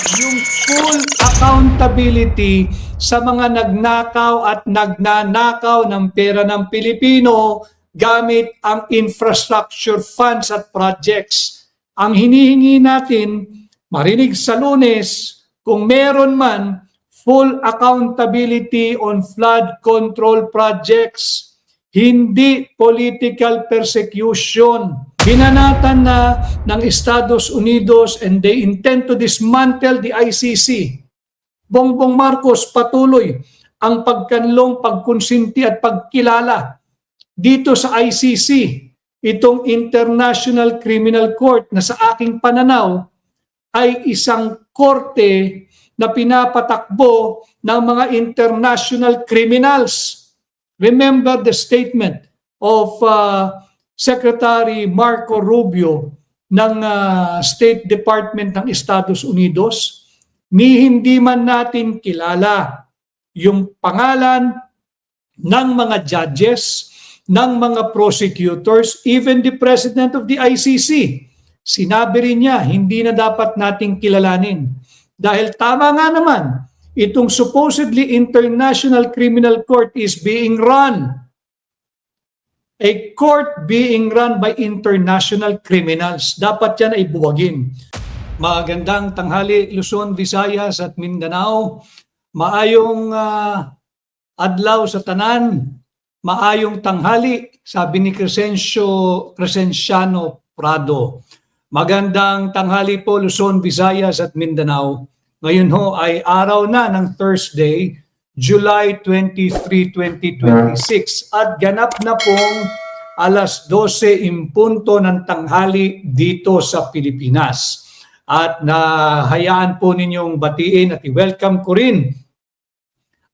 yung full accountability sa mga nagnakaw at nagnanakaw ng pera ng Pilipino gamit ang infrastructure funds at projects. Ang hinihingi natin, marinig sa Lunes, kung meron man full accountability on flood control projects, hindi political persecution. Binanatan na ng Estados Unidos and they intend to dismantle the ICC. Bongbong Marcos patuloy ang pagkanlong, pagkonsinti at pagkilala dito sa ICC, itong International Criminal Court na sa aking pananaw ay isang korte na pinapatakbo ng mga international criminals. Remember the statement of Secretary Marco Rubio ng State Department ng Estados Unidos, ni hindi man natin kilala yung pangalan ng mga judges, ng mga prosecutors, even the President of the ICC. Sinabi rin niya, hindi na dapat nating kilalanin. Dahil tama nga naman, itong supposedly International Criminal Court is being run. A court being run by international criminals. Dapat yan ay buwagin. Magandang tanghali, Luzon, Visayas at Mindanao. Maayong adlaw sa tanan. Maayong tanghali, sabi ni Crescenciano Prado. Magandang tanghali po, Luzon, Visayas at Mindanao. Ngayon ho ay araw na ng Thursday, July 23, 2026 at ganap na pong alas 12 impunto ng tanghali dito sa Pilipinas. At nahayaan po ninyong batiin at i-welcome ko rin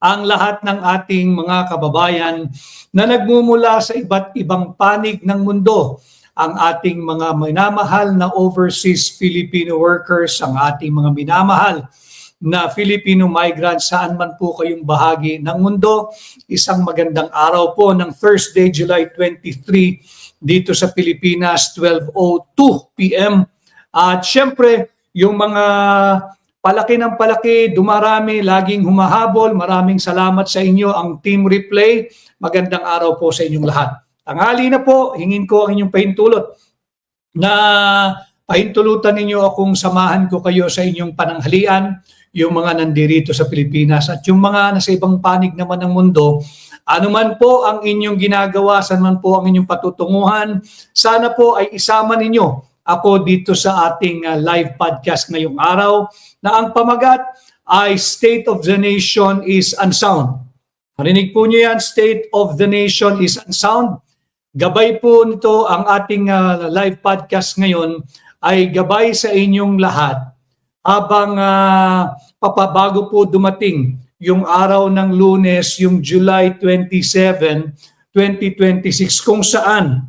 ang lahat ng ating mga kababayan na nagmumula sa iba't ibang panig ng mundo. Ang ating mga minamahal na overseas Filipino workers, ang ating mga minamahal na Filipino migrants saan man po kayong bahagi ng mundo. Isang magandang araw po ng Thursday, July 23 dito sa Pilipinas, 12:02 p.m. At syempre, yung mga palaki ng palaki, dumarami, laging humahabol. Maraming salamat sa inyo, ang Team Replay. Magandang araw po sa inyong lahat. Tanghali na po, hingin ko ang inyong pahintulot na pahintulutan ninyo akong samahan ko kayo sa inyong pananghalian, yung mga nandirito sa Pilipinas at yung mga nasa ibang panig naman ng mundo. Ano man po ang inyong ginagawa, saan man po ang inyong patutunguhan, sana po ay isama ninyo ako dito sa ating live podcast ngayong araw na ang pamagat ay State of the Nation is Unsound. Marinig po nyo yan, State of the Nation is Unsound. Gabay po nito ang ating live podcast ngayon ay gabay sa inyong lahat habang papabago po dumating yung araw ng Lunes, yung July 27, 2026 kung saan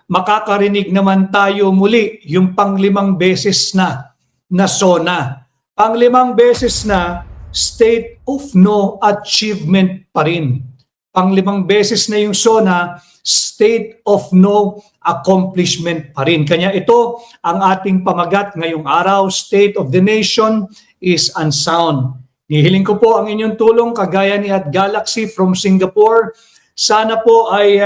makakarinig naman tayo muli yung panglimang beses na SONA. Panglimang beses na state of no achievement pa rin. Panglimang beses na yung SONA, state of no accomplishment pa rin. Kanya ito ang ating pamagat ngayong araw, State of the Nation is Unsound. Nihiling ko po ang inyong tulong kagaya ni At Galaxy from Singapore. Sana po ay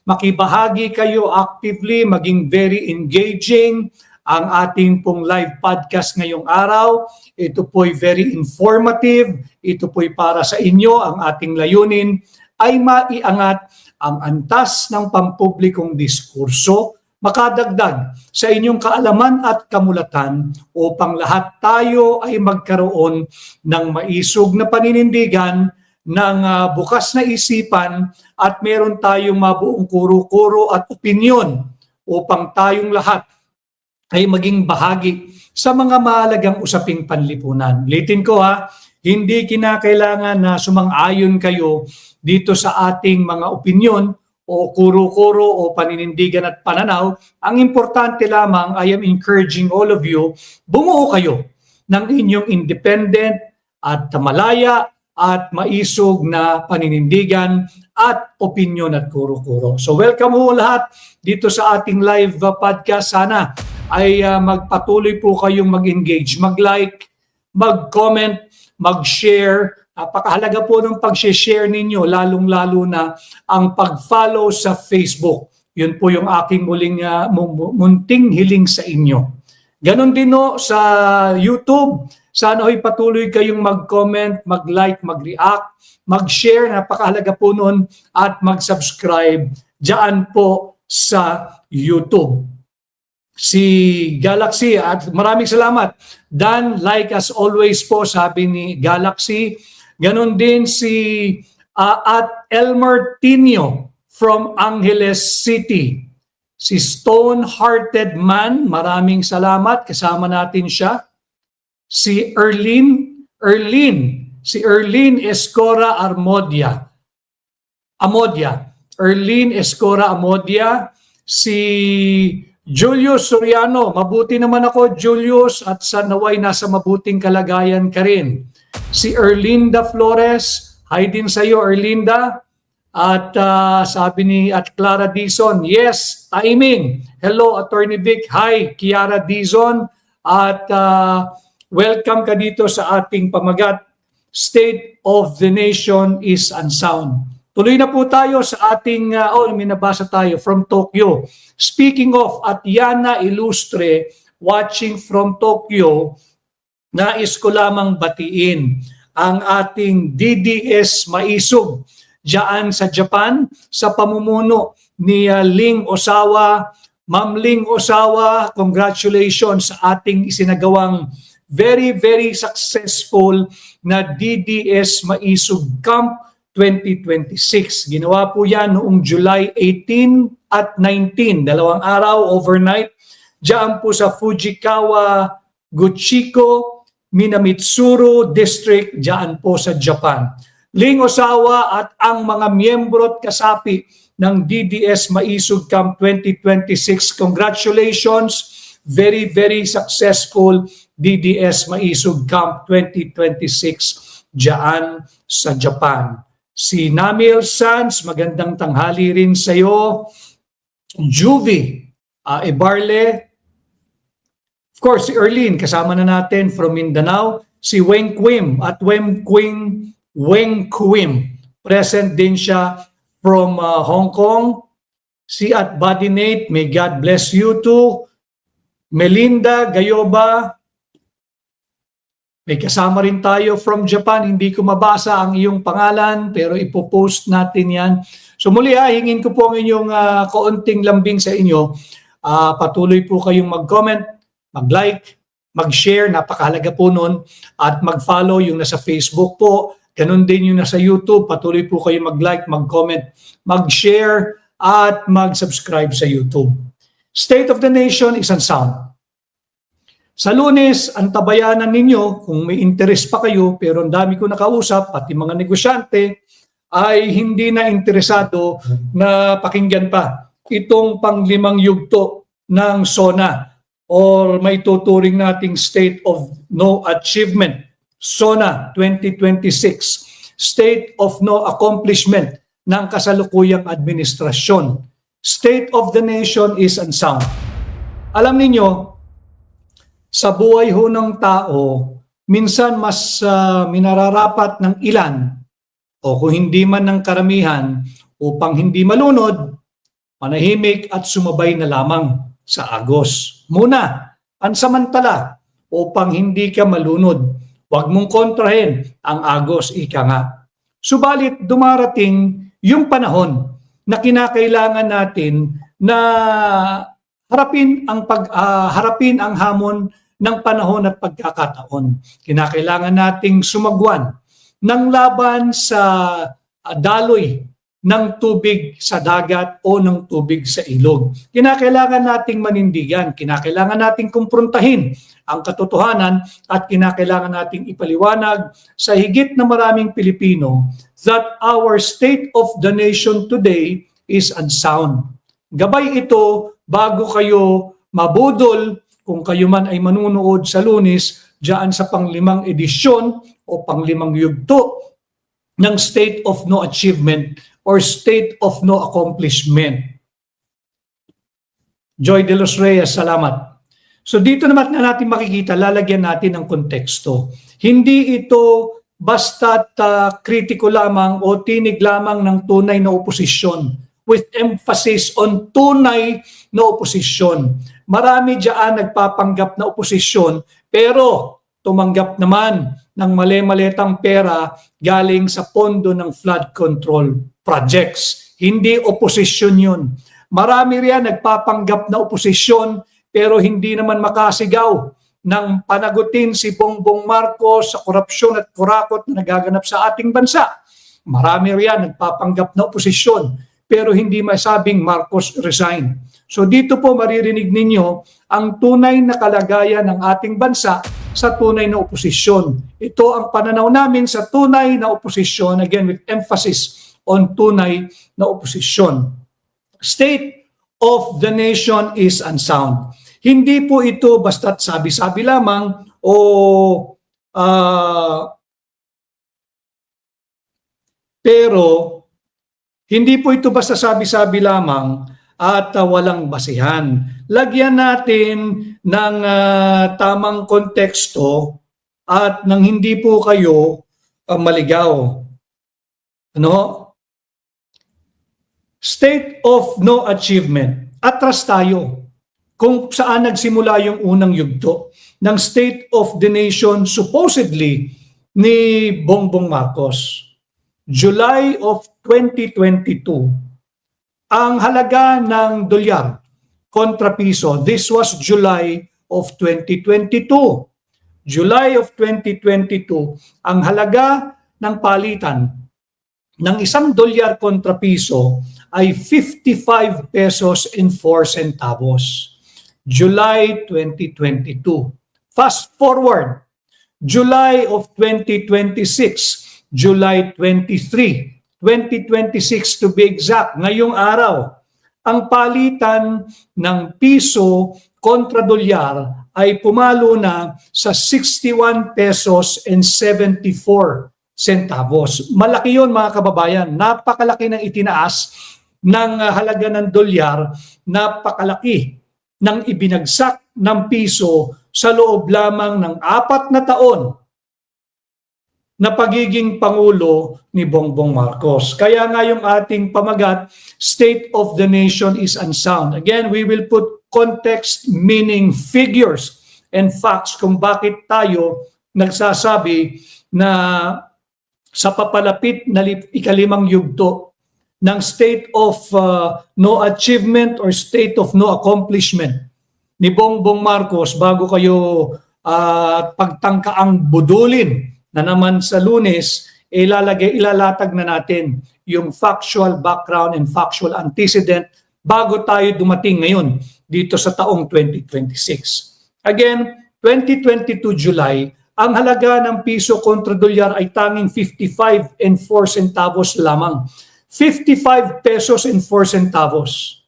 makibahagi kayo actively, maging very engaging ang ating pong live podcast ngayong araw. Ito po'y very informative. Ito po'y para sa inyo. Ang ating layunin ay maiangat ang antas ng pampublikong diskurso, makadagdag sa inyong kaalaman at kamulatan upang lahat tayo ay magkaroon ng maisog na paninindigan, ng bukas na isipan at meron tayong mabuong kuro-kuro at opinyon upang tayong lahat ay maging bahagi sa mga mahalagang usaping panlipunan. Ulitin ko hindi kinakailangan na sumang-ayon kayo dito sa ating mga opinyon o kuro-kuro o paninindigan at pananaw. Ang importante lamang, I am encouraging all of you, bumuo kayo ng inyong independent at malaya at maisog na paninindigan at opinyon at kuro-kuro. So welcome ho lahat dito sa ating live podcast. Sana ay magpatuloy po kayong mag-engage, mag-like, mag-comment, mag-share. Napakahalaga po ng pag-share ninyo, lalong-lalo na ang pag-follow sa Facebook. Yun po yung aking munting hiling sa inyo. Ganon din no, sa YouTube. Sana ho'y patuloy kayong mag-comment, mag-like, mag-react, mag-share, napakahalaga po nun, at mag-subscribe dyan po sa YouTube. Si Galaxy, at maraming salamat. Dan, like as always po, sabi ni Galaxy. Ganon din si at Elmer Tinio from Angeles City. Si Stone-Hearted Man, maraming salamat. Kasama natin siya. Si si Erlene Escora Amodia. Erlene Escora Amodia. Si Julius Soriano, mabuti naman ako Julius at sa naway nasa mabuting kalagayan ka rin. Si Erlinda Flores, hi din sa iyo Erlinda. At sabi ni at Clara Dizon, yes, timing. Hello Attorney Vic, hi Kiara Dizon. At welcome ka dito sa ating pamagat. State of the nation is unsound. Tuloy na po tayo sa ating, may nabasa tayo from Tokyo. Speaking of, at Yana Ilustre, watching from Tokyo, nais ko lamang batiin ang ating DDS Maisog diyan sa Japan sa pamumuno ni Ling Osawa. Ma'am Ling Osawa, congratulations sa ating isinagawang very, very successful na DDS Maisog Camp 2026. Ginawa po yan noong July 18 at 19, dalawang araw, overnight, diyan po sa Fujikawa, Guchiko, Minamitsuru District, diyan po sa Japan. Ling Osawa at ang mga miyembro at kasapi ng DDS Maisog Camp 2026, congratulations, very, very successful DDS Maisog Camp 2026 diyan sa Japan. Si Namil Sanz, magandang tanghali rin sa iyo. Juvie Ebarle. Of course, si Erlene, kasama na natin from Mindanao. Si Weng Quim at Weng Quim. Present din siya from Hong Kong. Si at Buddy Nate, may God bless you too. Melinda Gayoba. May kasama rin tayo from Japan. Hindi ko mabasa ang iyong pangalan pero ipopost natin yan. So muli hingin ko po ang inyong kaunting lambing sa inyo. Patuloy po kayong mag-comment, mag-like, mag-share. Napakahalaga po nun. At mag-follow yung nasa Facebook po. Ganun din yung nasa YouTube. Patuloy po kayong mag-like, mag-comment, mag-share at mag-subscribe sa YouTube. State of the nation is unsound. Sa Lunes, ang tabayanan ninyo, kung may interest pa kayo, pero ang dami ko nakausap, pati mga negosyante, ay hindi na interesado na pakinggan pa itong panglimang yugto ng SONA or may tuturing nating State of No Achievement, SONA 2026, State of No Accomplishment ng kasalukuyang administrasyon. State of the nation is unsound. Alam ninyo, sa buhay ho ng tao, minsan mas minararapat ng ilan o kung hindi man ng karamihan upang hindi malunod, manahimik at sumabay na lamang sa agos. Muna, pansamantala upang hindi ka malunod. Huwag mong kontrahin ang agos, ika nga. Subalit dumarating yung panahon na kinakailangan natin na harapin ang hamon ng panahon at pagkakataon. Kinakailangan nating sumagwan ng laban sa daloy ng tubig sa dagat o ng tubig sa ilog. Kinakailangan nating manindigan, kinakailangan nating kumprontahin ang katotohanan at kinakailangan nating ipaliwanag sa higit na maraming Pilipino that our state of the nation today is unsound. Gabay ito bago kayo mabudol kung kayo man ay manunood sa Lunes diyan sa panglimang edisyon o panglimang yugto ng State of No Achievement or State of No Accomplishment. Joy de los Reyes, salamat. So dito naman na natin makikita, lalagyan natin ng konteksto. Hindi ito basta't kritiko lamang o tinig lamang ng tunay na oposisyon with emphasis on tunay na oposisyon. Marami diyan nagpapanggap na oposisyon pero tumanggap naman ng mali-malitang pera galing sa pondo ng flood control projects. Hindi oposisyon yun. Marami riyan nagpapanggap na oposisyon pero hindi naman makasigaw ng panagutin si Bongbong Marcos sa korupsyon at kurakot na nagaganap sa ating bansa. Marami riyan nagpapanggap na oposisyon pero hindi masabing Marcos resign. So dito po maririnig ninyo ang tunay na kalagayan ng ating bansa sa tunay na oposisyon. Ito ang pananaw namin sa tunay na oposisyon, again with emphasis on tunay na oposisyon. State of the nation is unsound. Hindi po ito basta't sabi-sabi lamang o pero hindi po ito basta sabi-sabi lamang at walang basihan. Lagyan natin ng tamang konteksto at nang hindi po kayo maligaw. Ano? State of no achievement. Atras tayo kung saan nagsimula yung unang yugto ng State of the Nation supposedly ni Bongbong Marcos. July of 2022, ang halaga ng dolyar kontra piso, this was July of 2022. July of 2022, ang halaga ng palitan ng isang dolyar kontra piso ay 55 pesos and 4 centavos. July 2022. Fast forward, July of 2026, July 23, 2026 to be exact, ngayong araw, ang palitan ng piso kontra dolyar ay pumalo na sa 61 pesos and 74 centavos. Malaki yun mga kababayan, napakalaki ng itinaas ng halaga ng dolyar, napakalaki ng ibinagsak ng piso sa loob lamang ng 4 na taon na pagiging Pangulo ni Bongbong Marcos. Kaya nga yung ating pamagat, State of the Nation is unsound. Again, we will put context, meaning, figures, and facts kung bakit tayo nagsasabi na sa papalapit na ikalimang yugto ng state of no achievement or state of no accomplishment ni Bongbong Marcos bago kayo pagtangkaang budulin na naman sa Lunes, ilalatag na natin yung factual background and factual antecedent bago tayo dumating ngayon dito sa taong 2026. Again, 2022 July, ang halaga ng piso kontra dolyar ay tanging 55 and 4 centavos lamang. 55 pesos and 4 centavos.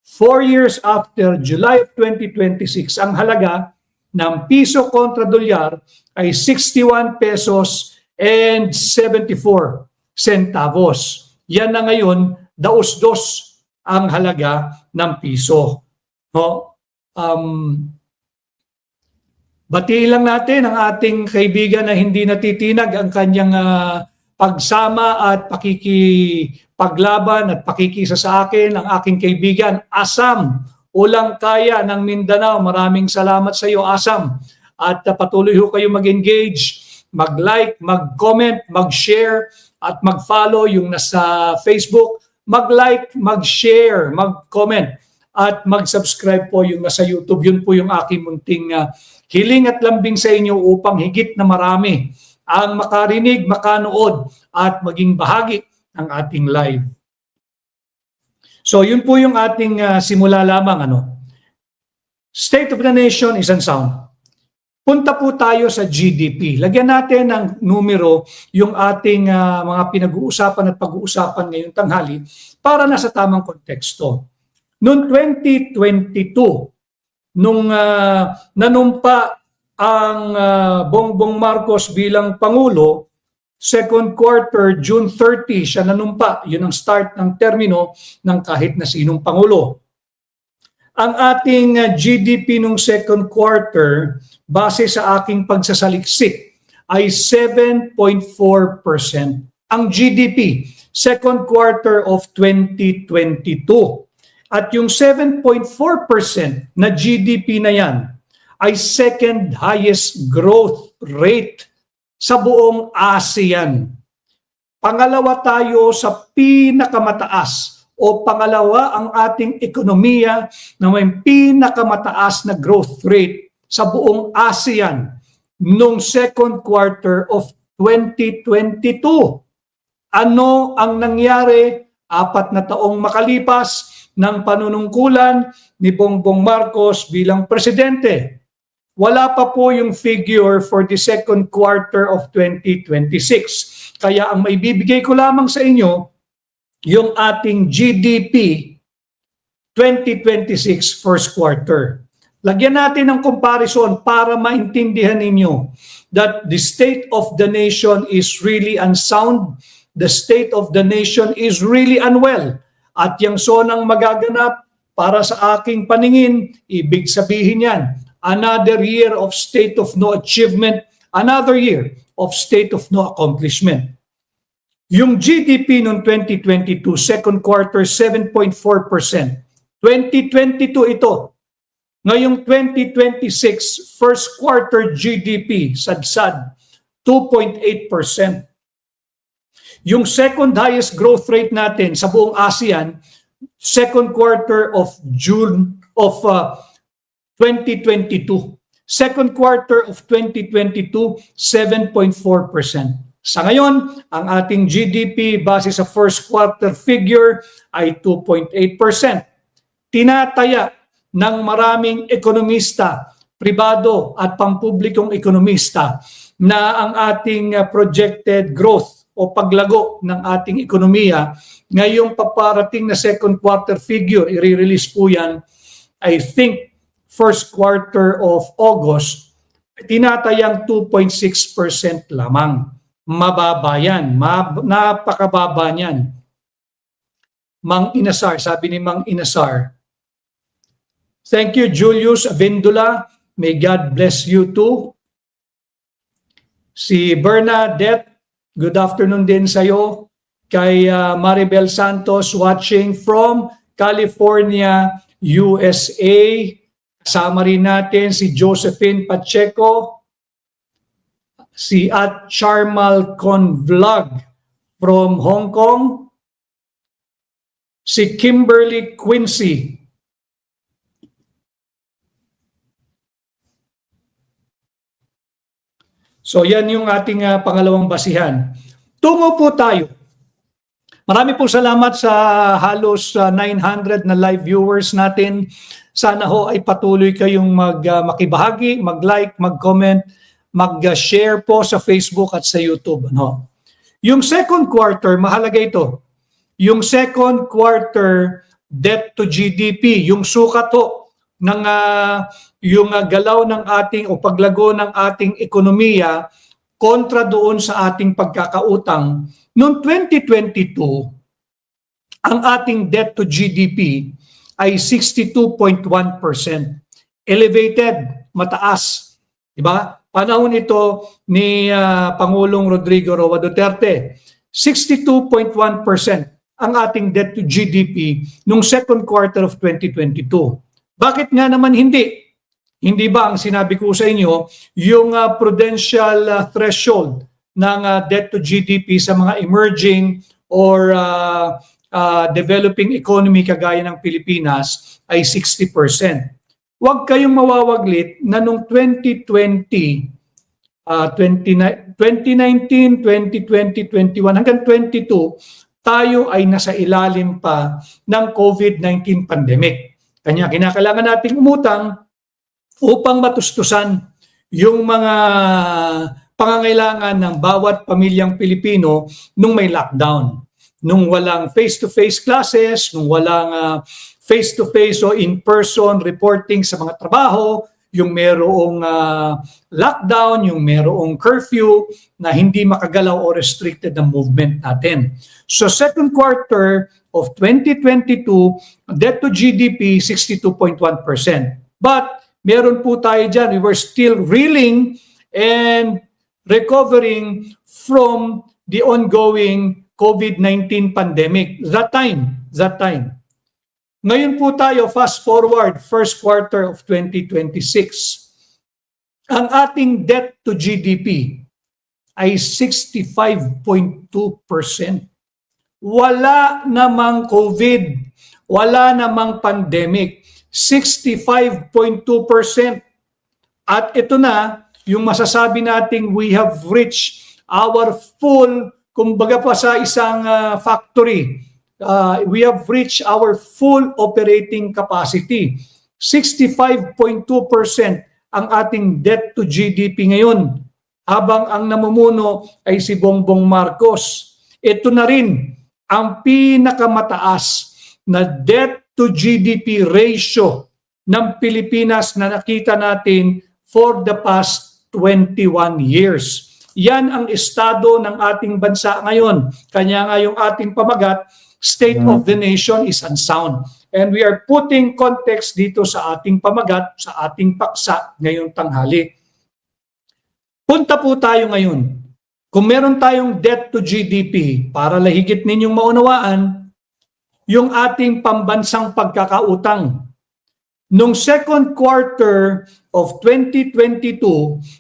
4 years after July of 2026, ang halaga ng piso kontra dolyar ay 61 pesos and 74 centavos. Yan na ngayon, daos-dos ang halaga ng piso. No? Batiin lang natin ang ating kaibigan na hindi natitinag ang kanyang pagsama at pakikipaglaban at pakikisa sa akin, ang aking kaibigan, Asam, ulang kaya ng Mindanao. Maraming salamat sa iyo, Asam. At patuloy ho kayo mag-engage, mag-like, mag-comment, mag-share, at mag-follow yung nasa Facebook. Mag-like, mag-share, mag-comment, at mag-subscribe po yung nasa YouTube. Yun po yung aking munting hiling at lambing sa inyo upang higit na marami ang makarinig, makanood, at maging bahagi ng ating live. So yun po yung ating simula lamang. State of the Nation is unsound. Punta po tayo sa GDP. Lagyan natin ng numero yung ating mga pinag-uusapan at pag-uusapan ngayong tanghali para nasa tamang konteksto. Noong 2022, nung nanumpa ang Bongbong Marcos bilang Pangulo, second quarter, June 30, siya nanumpa. Yun ang start ng termino ng kahit na sinong Pangulo. Ang ating GDP nung second quarter, base sa aking pagsasaliksik, ay 7.4%. Ang GDP, second quarter of 2022. At yung 7.4% na GDP na yan ay second highest growth rate sa buong ASEAN. Pangalawa tayo sa pinakamataas o pangalawa ang ating ekonomiya na may pinakamataas na growth rate sa buong ASEAN noong second quarter of 2022. Ano ang nangyari 4 na taong makalipas ng panunungkulan ni Bongbong Marcos bilang presidente? Wala pa po yung figure for the second quarter of 2026. Kaya ang maibibigay ko lamang sa inyo, yung ating GDP 2026 first quarter. Lagyan natin ng comparison para maintindihan ninyo that the state of the nation is really unsound, the state of the nation is really unwell. At yung sonang magaganap para sa aking paningin, ibig sabihin yan, another year of state of no achievement, another year of state of no accomplishment. Yung GDP noong 2022, second quarter, 7.4%. 2022 ito. Ngayong 2026, first quarter GDP, sadsad, 2.8%. Yung second highest growth rate natin sa buong ASEAN, second quarter of June of 2022. Second quarter of 2022, 7.4%. Sa ngayon, ang ating GDP base sa first quarter figure ay 2.8%. Tinataya ng maraming ekonomista, pribado at pampublikong ekonomista na ang ating projected growth o paglago ng ating ekonomiya ngayong paparating na second quarter figure, i-release po yan, I think first quarter of August, tinatayang 2.6% lamang. Mababa yan. Napakababa niyan. Mang Inasar, sabi ni Mang Inasar. Thank you, Julius Avindula. May God bless you too. Si Bernadette, good afternoon din sa'yo. Kay Maribel Santos watching from California, USA. Kasama rin natin si Josephine Pacheco. Si at Charmal Convlog from Hong Kong, si Kimberly Quincy. So yan yung ating pangalawang basihan. Tungo po tayo. Marami po salamat sa halos 900 na live viewers natin. Sana ho ay patuloy kayong makibahagi, mag-like, mag-comment, mag-share po sa Facebook at sa YouTube. No? Yung second quarter, mahalaga ito. Yung second quarter debt to GDP, yung sukat ho ng yung galaw ng ating o paglago ng ating ekonomiya kontra doon sa ating pagkakautang. Noong 2022, ang ating debt to GDP ay 62.1%. Elevated, mataas. Diba? Panahon ito ni Pangulong Rodrigo Roa Duterte. 62.1% ang ating debt to GDP noong second quarter of 2022. Bakit nga naman hindi? Hindi ba ang sinabi ko sa inyo, yung prudential threshold ng debt to GDP sa mga emerging or developing economy kagaya ng Pilipinas ay 60%. Huwag kayong mawawaglit na noong 2020, 2019, 2020, 21 hanggang 22, tayo ay nasa ilalim pa ng COVID-19 pandemic. Kanya kinakailangan nating umutang upang matustusan yung mga pangangailangan ng bawat pamilyang Pilipino nung may lockdown. Nung walang face-to-face classes, nung walang face-to-face o in-person reporting sa mga trabaho, yung merong lockdown, yung merong curfew na hindi makagalaw o restricted ang movement natin. So second quarter of 2022, debt to GDP 62.1%. But meron po tayo dyan, we were still reeling and recovering from the ongoing COVID-19 pandemic. That time. Ngayon po tayo, fast forward, first quarter of 2026. Ang ating debt to GDP ay 65.2%. Wala namang COVID, wala namang pandemic. 65.2%. At ito na, yung masasabi nating we have reached our full, kumbaga pa sa isang factory, we have reached our full operating capacity. 65.2% ang ating debt to GDP ngayon, habang ang namumuno ay si Bongbong Marcos. Ito na rin ang pinakamataas na debt to GDP ratio ng Pilipinas na nakita natin for the past 21 years. Yan ang estado ng ating bansa ngayon. Kanya nga yung ating pamagat, State of the Nation is unsound. And we are putting context dito sa ating pamagat, sa ating paksa ngayong tanghali. Punta po tayo ngayon. Kung meron tayong debt to GDP, para lahigit ninyong maunawaan, yung ating pambansang pagkakautang. Nung second quarter of 2022,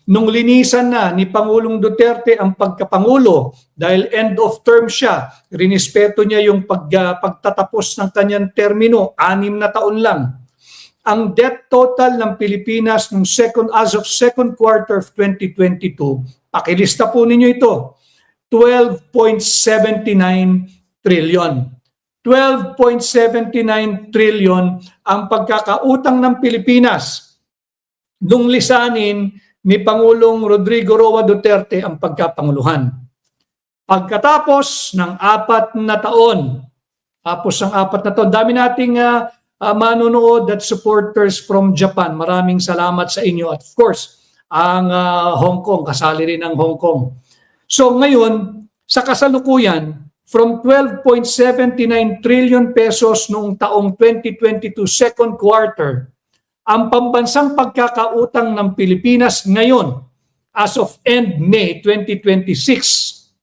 nung linisan na ni Pangulong Duterte ang pagkapangulo dahil end of term siya, rinespeto niya yung pagtatapos ng kanyang termino, 6 na taon lang. Ang debt total ng Pilipinas nung as of second quarter of 2022, pakilista po ninyo ito, 12.79 trillion. 12.79 trillion ang pagkakautang ng Pilipinas nung lisanin ni Pangulong Rodrigo Roa Duterte ang pagkapanguluhan. Pagkatapos ng 4 na taon, dami nating manonood at supporters from Japan. Maraming salamat sa inyo at of course, ang Hong Kong, kasali rin ang Hong Kong. So ngayon, sa kasalukuyan, from 12.79 trillion pesos noong taong 2022 second quarter, ang pambansang pagkakautang ng Pilipinas ngayon as of end May 2026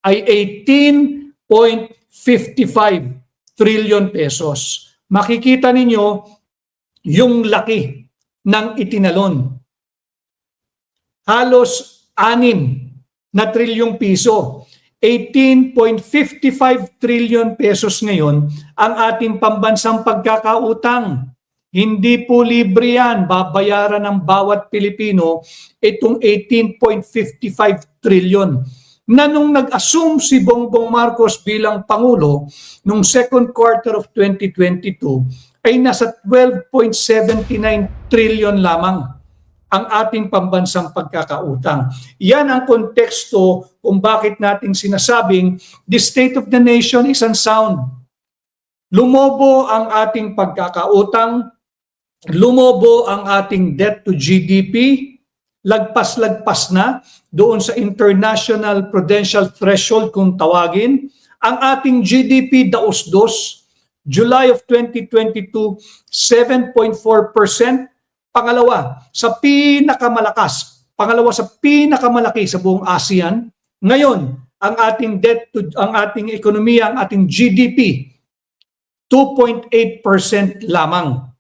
ay 18.55 trillion pesos. Makikita ninyo yung laki ng itinalon. Halos 6 na trilyong piso. 18.55 trillion pesos ngayon ang ating pambansang pagkakautang. Hindi po libre yan. Babayaran ng bawat Pilipino itong 18.55 trillion. Na nung nag-assume si Bongbong Marcos bilang Pangulo nung second quarter of 2022 ay nasa 12.79 trillion lamang ang ating pambansang pagkakautang. Yan ang konteksto kung bakit natin sinasabing the state of the nation is unsound. Lumobo ang ating pagkakautang, lumobo ang ating debt to GDP, lagpas-lagpas na doon sa international prudential threshold kung tawagin. Ang ating GDP daos-dos, July of 2022, 7.4%. Pangalawa sa pinakamalaki sa buong ASEAN. Ngayon, ang ating debt to ang ating ekonomiya, ang ating GDP 2.8% lamang.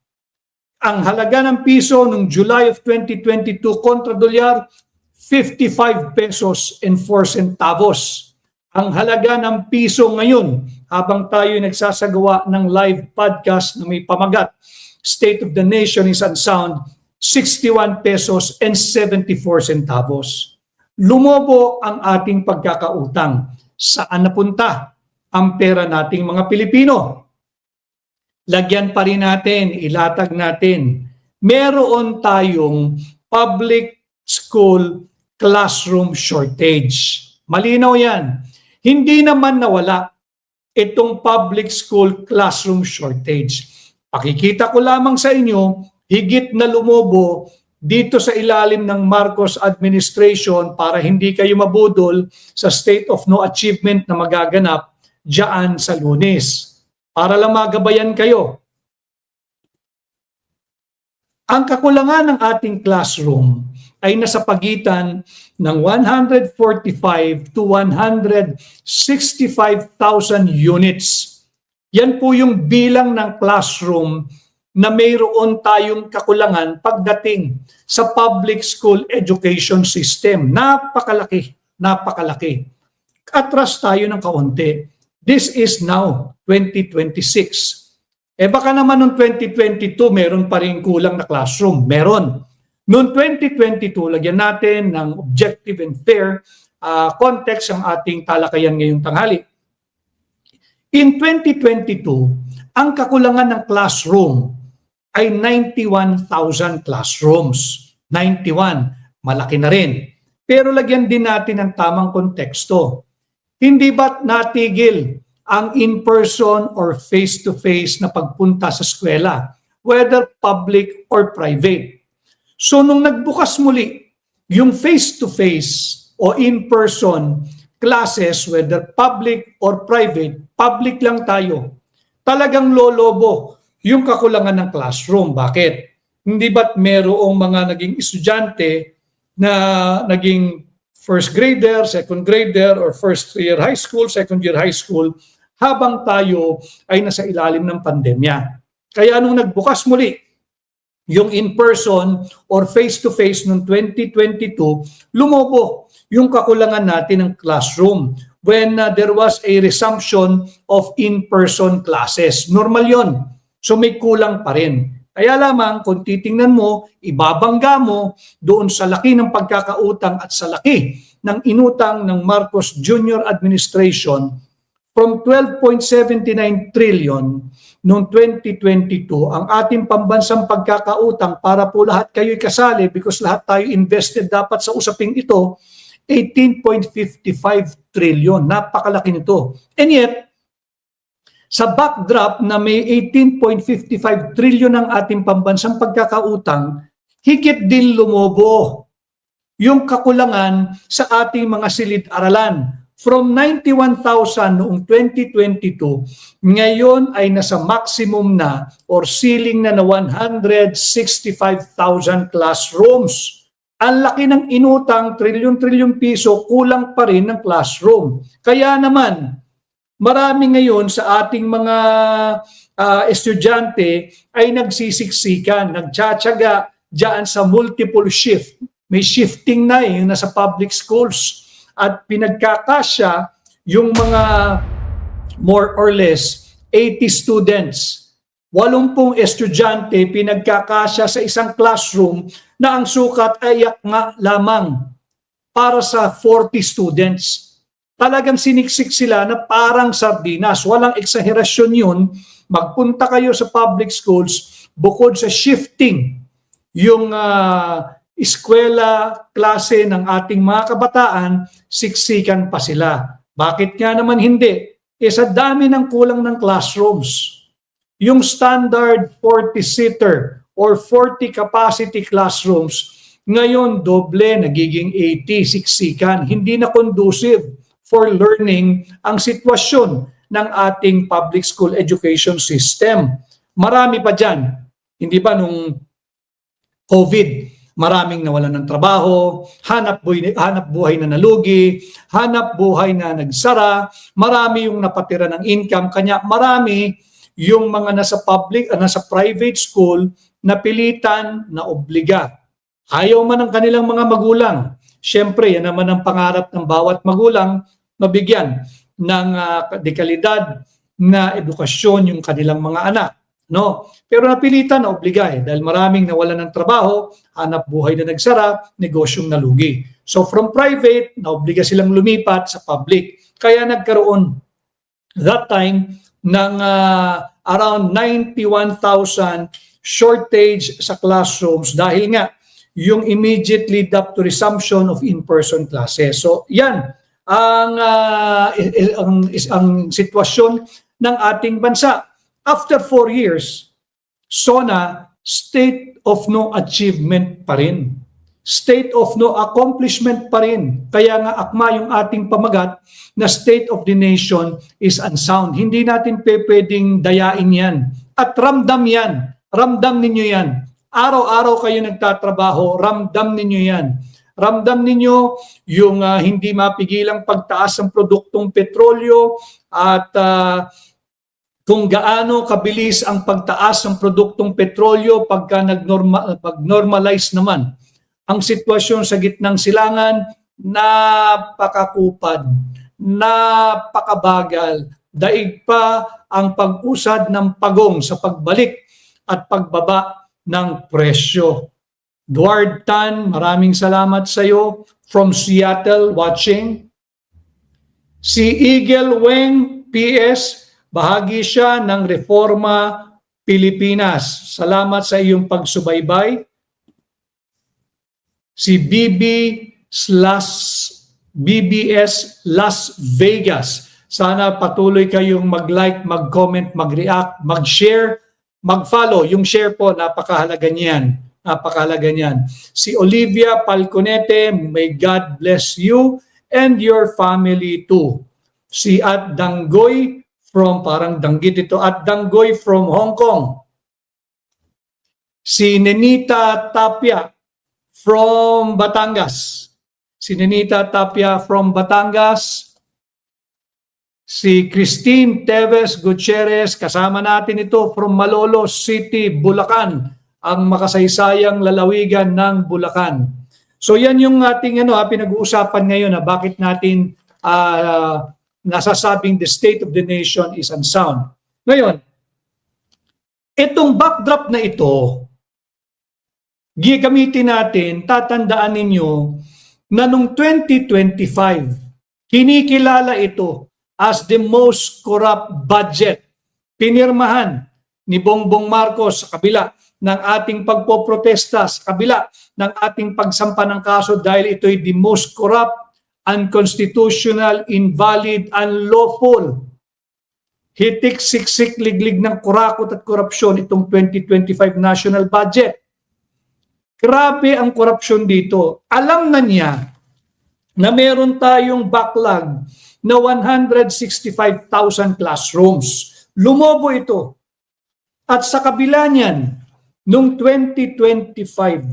Ang halaga ng piso noong July of 2022 kontra dolyar 55 pesos and 4 centavos. Ang halaga ng piso ngayon habang tayo nagsasagawa ng live podcast na may pamagat State of the Nation is unsound, 61 pesos and 74 centavos. Lumobo ang ating pagkakautang. Saan napunta ang pera nating mga Pilipino? Lagyan pa rin natin, ilatag natin. Meron tayong public school classroom shortage. Malinaw yan. Hindi naman nawala itong public school classroom shortage. Pakikita ko lamang sa inyo higit na lumobo dito sa ilalim ng Marcos administration para hindi kayo mabudol sa state of no achievement na magaganap diyan sa Lunes. Para lang magabayan kayo. Ang kakulangan ng ating classroom ay nasa pagitan ng 145 to 165,000 units. Yan po yung bilang ng classroom na mayroon tayong kakulangan pagdating sa public school education system. Napakalaki, napakalaki. Atras tayo ng kaunti. This is now 2026. Baka naman noong 2022 meron pa rin kulang na classroom. Meron. Noong 2022, lagyan natin ng objective and fair context ang ating talakayan ngayong tanghali. In 2022, ang kakulangan ng classroom ay 91,000 classrooms. 91, malaki na rin. Pero lagyan din natin ng tamang konteksto. Hindi ba't natigil ang in-person or face-to-face na pagpunta sa eskwela, whether public or private? So nung nagbukas muli yung face-to-face o in-person classes, whether public or private, public lang tayo, talagang lolobo yung kakulangan ng classroom. Bakit? Hindi ba't merong mga naging estudyante na naging first grader, second grader, or first year high school, second year high school, habang tayo ay nasa ilalim ng pandemya. Kaya nung nagbukas muli yung in-person or face-to-face noong 2022, lumobo yung kakulangan natin ng classroom when there was a resumption of in-person classes. Normal yon. So may kulang pa rin. Kaya lamang kung titingnan mo, ibabangga mo doon sa laki ng pagkakautang at sa laki ng inutang ng Marcos Jr. administration. From 12.79 trillion noong 2022, ang ating pambansang pagkakautang para po lahat kayo'y kasali because lahat tayo invested dapat sa usaping ito, 18.55 trillion. Napakalaki nito. And yet, sa backdrop na may 18.55 trillion ang ating pambansang pagkakautang, higit din lumobo yung kakulangan sa ating mga silid-aralan. From 91,000 noong 2022, ngayon ay nasa maximum na or ceiling na 165,000 classrooms. Ang laki ng inutang, trilyon-trilyon piso, kulang pa rin ng classroom. Kaya naman, marami ngayon sa ating mga estudyante ay nagsisiksikan, nagtsatsaga dyan sa multiple shift. May shifting na yung nasa public schools. At pinagkakasya yung mga more or less 80 students. 80 estudyante pinagkakasya sa isang classroom na ang sukat ay nga lamang para sa 40 students. Talagang siniksik sila na parang sardinas. Walang eksaherasyon yun. Magpunta kayo sa public schools bukod sa shifting yung eskwela, klase ng ating mga kabataan, siksikan pa sila. Bakit nga naman hindi? Sa dami ng kulang ng classrooms. Yung standard 40-seater or 40 capacity classrooms, ngayon doble, nagiging 80, siksikan. Hindi na conducive for learning ang sitwasyon ng ating public school education system. Marami pa dyan. Hindi ba nung COVID, maraming nawalan ng trabaho, hanap buhay na nalugi, hanap buhay na nagsara, marami yung napatira ng income, kanya marami yung mga nasa private school na pilitan na obliga. Ayaw man ng kanilang mga magulang. Siyempre, yan naman ang pangarap ng bawat magulang, mabigyan ng dekalidad na edukasyon yung kanilang mga anak. No? Pero napilitan na obliga dahil maraming nawalan ng trabaho, hanap buhay na nagsara, negosyong nalugi. So from private, naobliga silang lumipat sa public. Kaya nagkaroon that time ng around 91,000 shortage sa classrooms dahil nga yung immediate lead up to resumption of in-person classes. So yan ang sitwasyon ng ating bansa. After 4 years, SONA state of no achievement pa rin. State of no accomplishment pa rin. Kaya nga akma yung ating pamagat na state of the nation is unsound. Hindi natin pwedeng dayain yan. At ramdam yan. Ramdam ninyo yan. Araw-araw kayo nagtatrabaho, ramdam ninyo yan. Ramdam ninyo yung hindi mapigilang pagtaas ng produktong petrolyo at kung gaano kabilis ang pagtaas ng produktong petrolyo pagka pag-normalize naman ang sitwasyon sa gitnang silangan, napakakupad, napakabagal, daig pa ang pag-usad ng pagong sa pagbalik at pagbaba ng presyo. Duard Tan, maraming salamat sa iyo from Seattle watching. Si Eagle Weng PS, bahagi siya ng Reforma Pilipinas. Salamat sa iyong pagsubaybay. Si BBS Las Vegas, sana patuloy kayong mag-like, mag-comment, mag-react, mag-share, mag-follow. Yung share po, napakahalaga niyan. Napakahalaga niyan. Si Olivia Palconete, may God bless you and your family too. Si At Danggoy from, parang danggit ito, At Danggoy from Hong Kong. Si Nenita Tapia from Batangas. Si Nenita Tapia from Batangas. Si Christine Teves Gutierrez, kasama natin ito from Malolos City, Bulacan, ang makasaysayang lalawigan ng Bulacan. So yan yung ating pinag-uusapan ngayon na bakit natin nasasabing the state of the nation is unsound. Ngayon, itong backdrop na ito, gagamitin natin, tatandaan ninyo na noong 2025, kinikilala ito as the most corrupt budget. Pinirmahan ni Bongbong Marcos sa kabila ng ating pagpoprotesta, sa kabila ng ating pagsampa ng kaso dahil ito'y the most corrupt, unconstitutional, invalid, unlawful. Hitik, siksik, liglig ng kurakot at korupsyon itong 2025 national budget. Grabe ang korupsyon dito. Alam na niya na meron tayong backlog na 165,000 classrooms. Lumobo ito. At sa kabila niyan, noong 2025,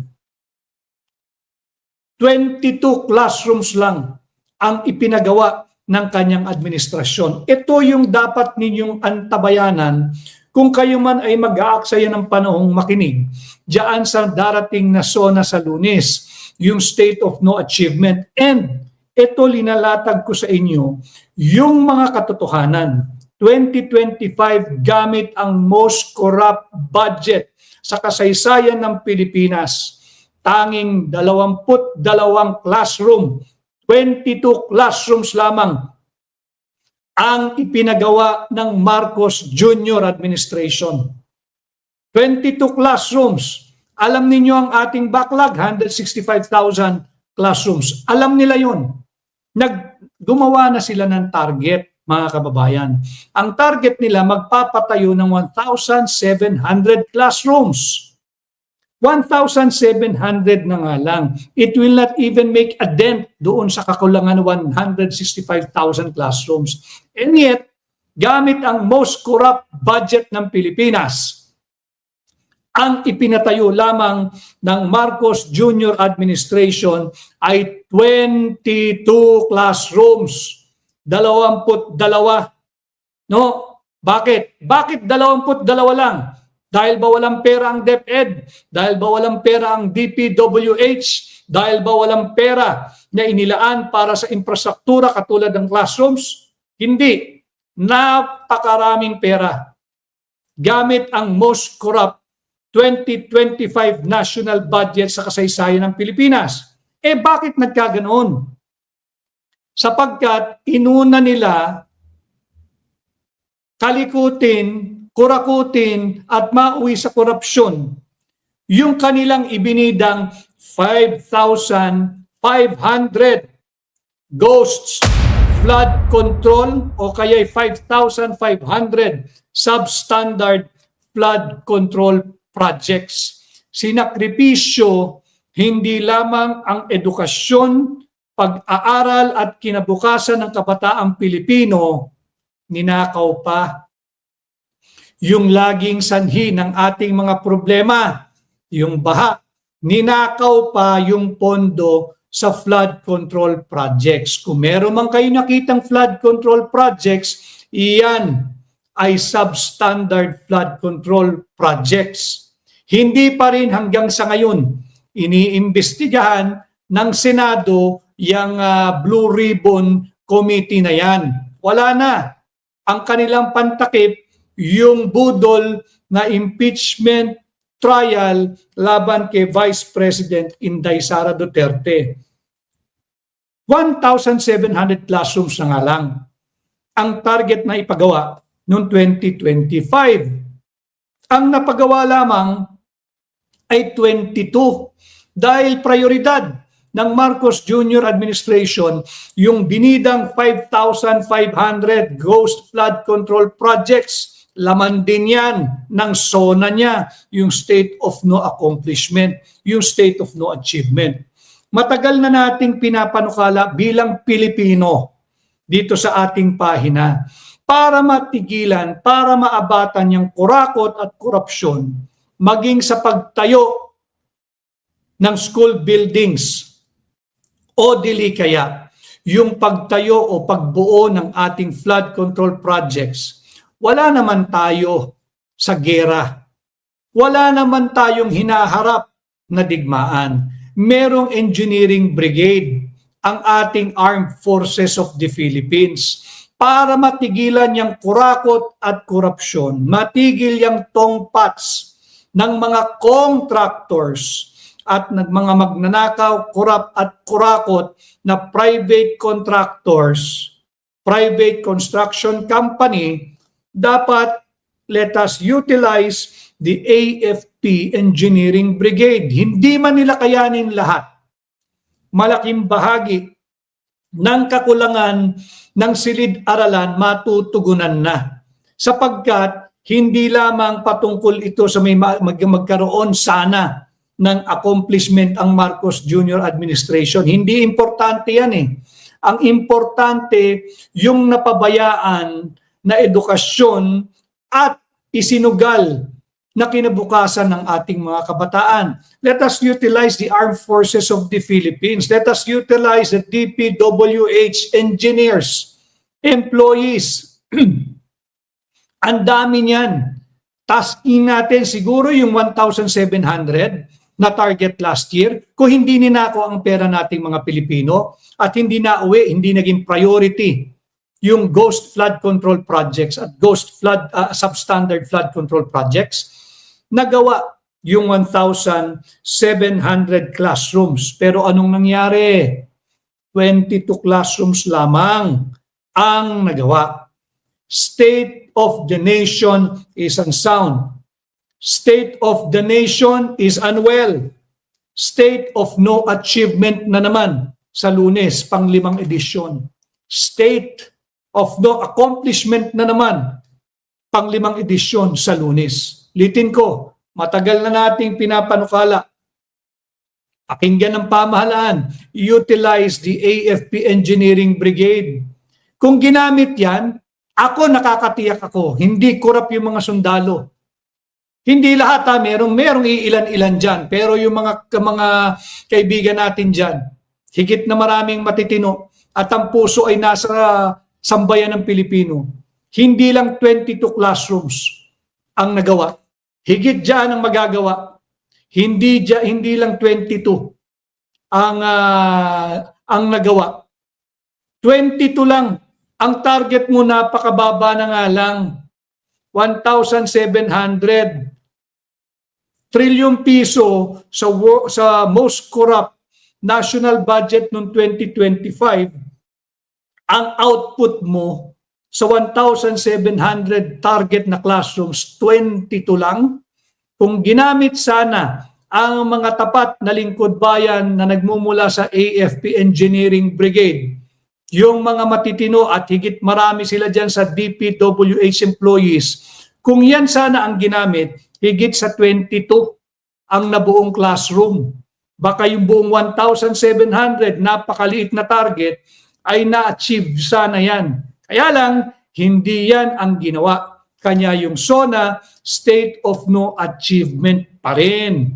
22 classrooms lang ang ipinagawa ng kanyang administrasyon. Ito yung dapat ninyong antabayanan kung kayo man ay mag-aaksaya ng panahong makinig diyan sa darating na SONA sa Lunes, yung state of no achievement. And ito linalatag ko sa inyo, yung mga katotohanan. 2025 gamit ang most corrupt budget sa kasaysayan ng Pilipinas. Tanging 22 classroom, 22 classrooms lamang ang ipinagawa ng Marcos Jr. administration. 22 classrooms. Alam ninyo ang ating backlog, 165,000 classrooms. Alam nila yun. Gumawa na sila ng target, mga kababayan. Ang target nila, magpapatayo ng 1,700 classrooms. 1,700 na nga lang. It will not even make a dent doon sa kakulangan 165,000 classrooms. And yet, gamit ang most corrupt budget ng Pilipinas, ang ipinatayo lamang ng Marcos Jr. administration ay 22 classrooms. 22. No? Bakit? Bakit 22 lang? Dahil ba walang pera ang DepEd? Dahil ba walang pera ang DPWH? Dahil ba walang pera na inilaan para sa infrastruktura katulad ng classrooms? Hindi. Napakaraming pera. Gamit ang most corrupt 2025 national budget sa kasaysayan ng Pilipinas. Bakit nagkaganoon? Sapagkat inuna nila kalikutin, kurakutin at mauwi sa korupsyon yung kanilang ibinidang 5,500 ghosts flood control o kaya 5,500 substandard flood control projects. Sinakripisyo hindi lamang ang edukasyon, pag-aaral at kinabukasan ng kabataang Pilipino, ninakaw pa yung laging sanhi ng ating mga problema, yung baha, ninakaw pa yung pondo sa flood control projects. Kung meron man kayo nakitang flood control projects, iyan ay substandard flood control projects. Hindi pa rin hanggang sa ngayon iniimbestigahan ng Senado yung Blue Ribbon Committee na yan. Wala na. Ang kanilang pantakip, yung budol na impeachment trial laban kay Vice President Inday Sara Duterte. 1,700 classrooms na nga lang ang target na ipagawa noong 2025. Ang napagawa lamang ay 22 dahil prioridad ng Marcos Jr. Administration yung binidang 5,500 ghost flood control projects. Laman din yan ng SONA niya, yung state of no accomplishment, yung state of no achievement. Matagal na nating pinapanukala bilang Pilipino dito sa ating pahina para matigilan, para maabatan yung kurakot at korupsyon, maging sa pagtayo ng school buildings o dili kaya yung pagtayo o pagbuo ng ating flood control projects. Wala naman tayo sa gera. Wala naman tayong hinaharap na digmaan. Merong engineering brigade ang ating Armed Forces of the Philippines para matigilan yung kurakot at korupsyon, matigil yung tongpats ng mga contractors at mga magnanakaw, korap at kurakot na private contractors, private construction company. Dapat let us utilize the AFP Engineering Brigade. Hindi man nila kayanin lahat. Malaking bahagi ng kakulangan ng silid-aralan matutugunan na. Sapagkat hindi lamang patungkol ito sa may magkaroon sana ng accomplishment ang Marcos Jr. Administration. Hindi importante yan eh. Ang importante yung napabayaan na edukasyon at isinugal na kinabukasan ng ating mga kabataan. Let us utilize the Armed Forces of the Philippines. Let us utilize the DPWH engineers, employees. Ang dami niyan. Tasking natin siguro yung 1,700 na target last year. Kung hindi ninako ang pera nating mga Pilipino at hindi na uwi, hindi naging priority yung ghost flood control projects at ghost flood substandard flood control projects, nagawa yung 1,700 classrooms. Pero anong nangyari? 22 classrooms lamang ang nagawa. State of the nation is unsound. State of the nation is unwell. State of no achievement na naman sa Lunes, pang-5 edisyon. State of no accomplishment na naman, pang-5 edisyon sa Lunes. Litin ko, matagal na nating pinapanukala. Pakinggan ng pamahalaan, utilize the AFP Engineering Brigade. Kung ginamit yan, ako nakakatiyak ako, hindi korap yung mga sundalo. Hindi lahat merong iilan-ilan dyan, pero yung mga kaibigan natin dyan, higit na maraming matitino at ang puso ay nasa sambayan ng Pilipino. Hindi lang 22 classrooms ang nagawa. Higit dyan ang magagawa. Hindi lang 22 ang nagawa. 22 lang. Ang target mo napakababa na nga lang. 1,700 trillion piso sa most corrupt national budget noong 2025. Ang output mo sa 1,700 target na classrooms, 22 lang. Kung ginamit sana ang mga tapat na lingkod bayan na nagmumula sa AFP Engineering Brigade, yung mga matitino at higit marami sila dyan sa DPWH employees, kung yan sana ang ginamit, higit sa 22 ang nabuong classroom. Baka yung buong 1,700, napakaliit na target, ay na-achieve sana yan. Kaya lang, hindi yan ang ginawa. Kanya yung SONA, state of no achievement pa rin.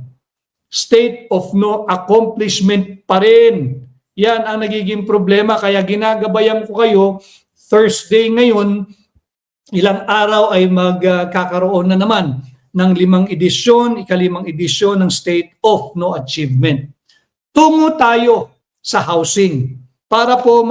State of no accomplishment pa rin. Yan ang nagiging problema. Kaya ginagabayan ko kayo, Thursday ngayon, ilang araw ay magkakaroon na naman ng 5 edisyon, ika-5 edisyon ng State of No Achievement. Tungo tayo sa housing para po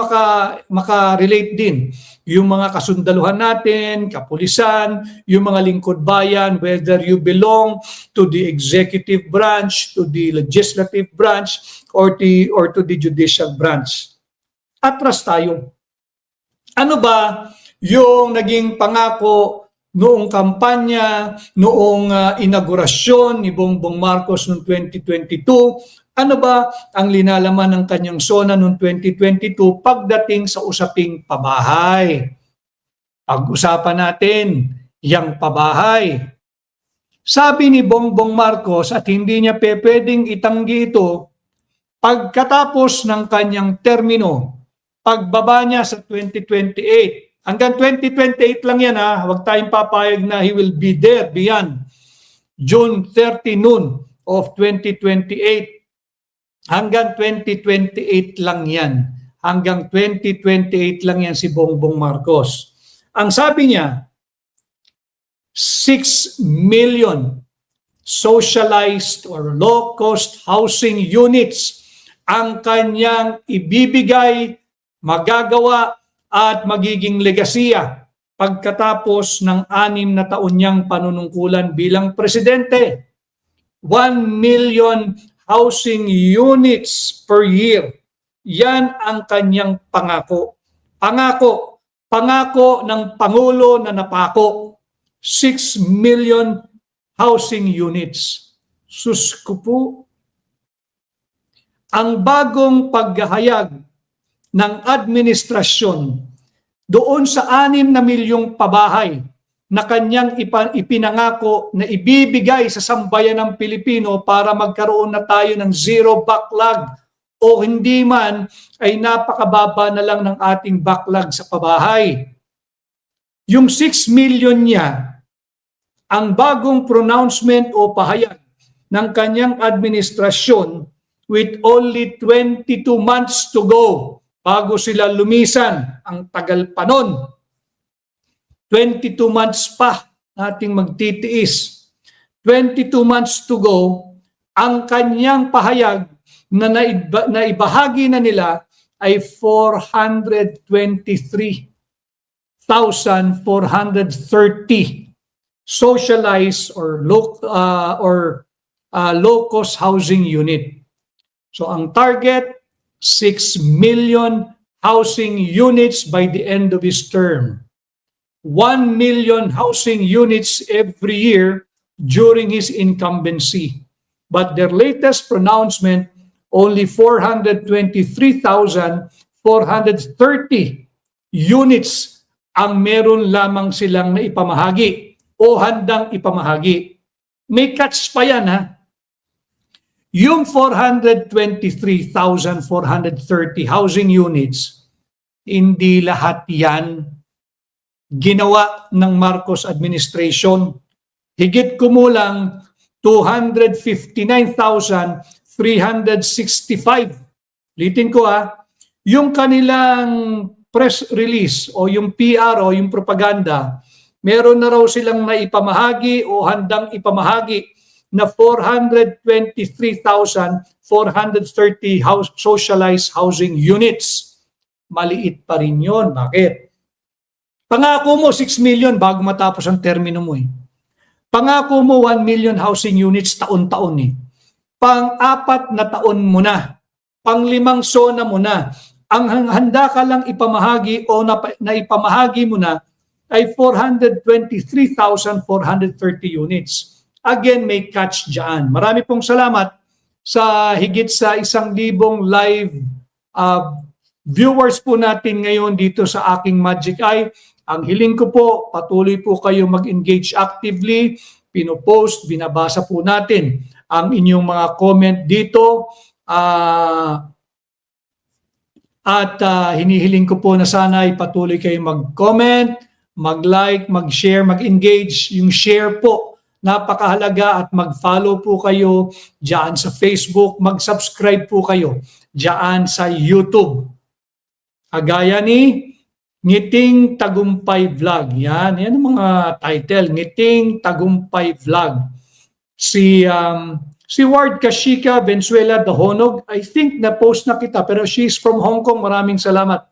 maka-relate din yung mga kasundaluhan natin, kapulisan, yung mga lingkod bayan, whether you belong to the executive branch, to the legislative branch, or to the judicial branch. Atras tayo. Ano ba yung naging pangako noong kampanya, noong inaugurasyon ni Bongbong Marcos noong 2022, ano ba ang linalaman ng kanyang SONA noong 2022 pagdating sa usaping pabahay? Pag-usapan natin yang pabahay. Sabi ni Bongbong Marcos at hindi niya pwedeng itanggi ito, pagkatapos ng kanyang termino, pagbaba niya sa 2028, hanggang 2028 lang yan ha. Huwag tayong papayag na he will be there beyond June 30 noon of 2028. Hanggang 2028 lang yan. Hanggang 2028 lang yan si Bongbong Marcos. Ang sabi niya, 6 million socialized or low-cost housing units ang kanyang ibibigay, magagawa at magiging legasiya pagkatapos ng 6 na taon niyang panunungkulan bilang presidente. 1 million housing units per year. Yan ang kanyang pangako. Pangako ng Pangulo na napako. 6 million housing units. Sus ko po. Ang bagong paghahayag ng administrasyon doon sa 6 na milyong pabahay na kanyang ipinangako na ibibigay sa sambayan ng Pilipino para magkaroon na tayo ng zero backlog o hindi man ay napakababa na lang ng ating backlog sa pabahay. Yung 6 million niya, ang bagong pronouncement o pahayag ng kanyang administrasyon with only 22 months to go bago sila lumisan, ang tagal pa nun. 22 months pa nating magtitiis. 22 months to go, ang kanyang pahayag na naibahagi na nila ay 423,430 socialized or low-cost housing unit. So ang target, 6 million housing units by the end of his term. 1 million housing units every year during his incumbency. But their latest pronouncement, only 423,430 units ang meron lamang silang naipamahagi o handang ipamahagi. May catch pa yan ha. Yung 423,430 housing units, hindi lahat yan ginawa ng Marcos administration. Higit kumulang 259,365. Litin ko yung kanilang press release o yung PR o yung propaganda, meron na raw silang naipamahagi o handang ipamahagi na 423,430 socialized housing units. Maliit pa rin yun. Bakit? Pangako mo 6 million bago matapos ang termino mo eh. Pangako mo 1 million housing units taon-taon eh. Pang-4 na taon mo na. Pang-5 SONA mo na. Ang handa ka lang ipamahagi o naipamahagi mo na ay 423,430 units. Again, may catch dyan. Marami pong salamat sa higit sa 1,000 live viewers po natin ngayon dito sa aking Magic Eye. Ang hiling ko po, patuloy po kayo mag-engage actively. pinopost, binabasa po natin ang inyong mga comment dito. At hinihiling ko po na sana ay patuloy kayong mag-comment, mag-like, mag-share, mag-engage. Yung share po, napakahalaga, at mag-follow po kayo dyan sa Facebook, mag-subscribe po kayo dyan sa YouTube. Kagaya ni Ngiting Tagumpay Vlog. Yan ang mga title. Ngiting Tagumpay Vlog. Si Ward Kashika Venezuela Dahonog, I think na-post na kita, pero she's from Hong Kong. Maraming salamat.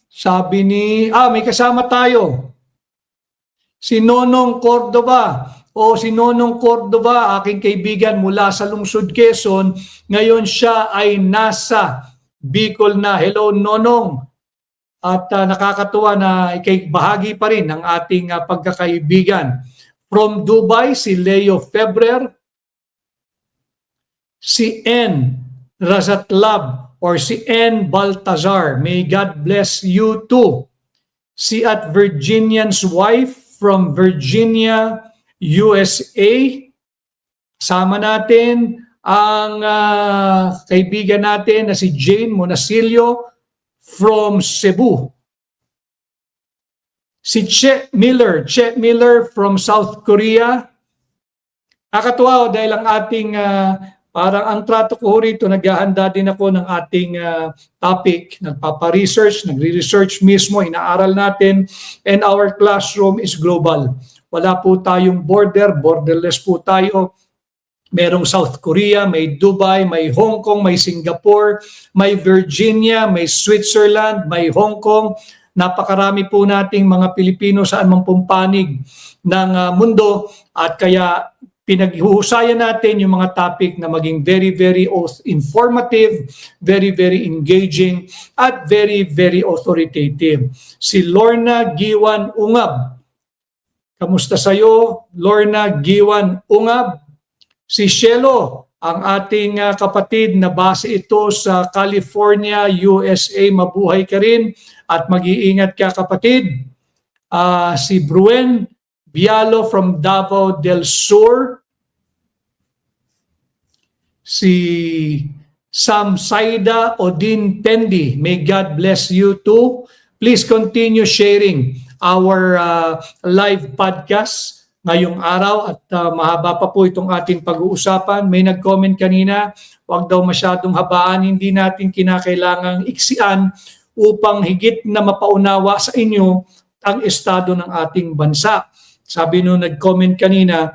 Sabi ni, may kasama tayo. Si Nonong Cordova. Si Nonong Cordova, aking kaibigan mula sa lungsod Quezon. Ngayon siya ay nasa Bicol na. Hello, Nonong. At nakakatuwa na bahagi pa rin ng ating pagkakaibigan. From Dubai, si Leo Febrer, si N. Razatlab or si N. Baltazar. May God bless you too. Si at Virginian's wife from Virginia, USA. Sama natin ang kaibigan natin na si Jane Monasilio from Cebu. Si Che Miller from South Korea. Nakakatuwa dahil ang ating parang ang trato ko rito, naghahanda din ako ng ating topic, nagpapa-research, nagre-research mismo, inaaral natin, and our classroom is global. Wala po tayong borderless po tayo. Merong South Korea, may Dubai, may Hong Kong, may Singapore, may Virginia, may Switzerland, may Hong Kong. Napakarami po nating mga Pilipino saan mang pumpanig ng mundo, at kaya pinaghuhusayan natin yung mga topic na maging very, very informative, very, very engaging, at very, very authoritative. Si Lorna Giwan Ungab. Kamusta sa'yo, Lorna Giwan Ungab? Si Shelo, ang ating kapatid na base ito sa California, USA. Mabuhay ka rin at mag-iingat ka, kapatid. Si Bruen Bialo from Davao del Sur. Si Sam Saida Odin Pendi. May God bless you too. Please continue sharing our live podcast ngayong araw, at mahaba pa po itong ating pag-uusapan. May nag-comment kanina, huwag daw masyadong habaan, hindi natin kinakailangang iksian upang higit na mapaunawa sa inyo ang estado ng ating bansa. Sabi nung nag-comment kanina,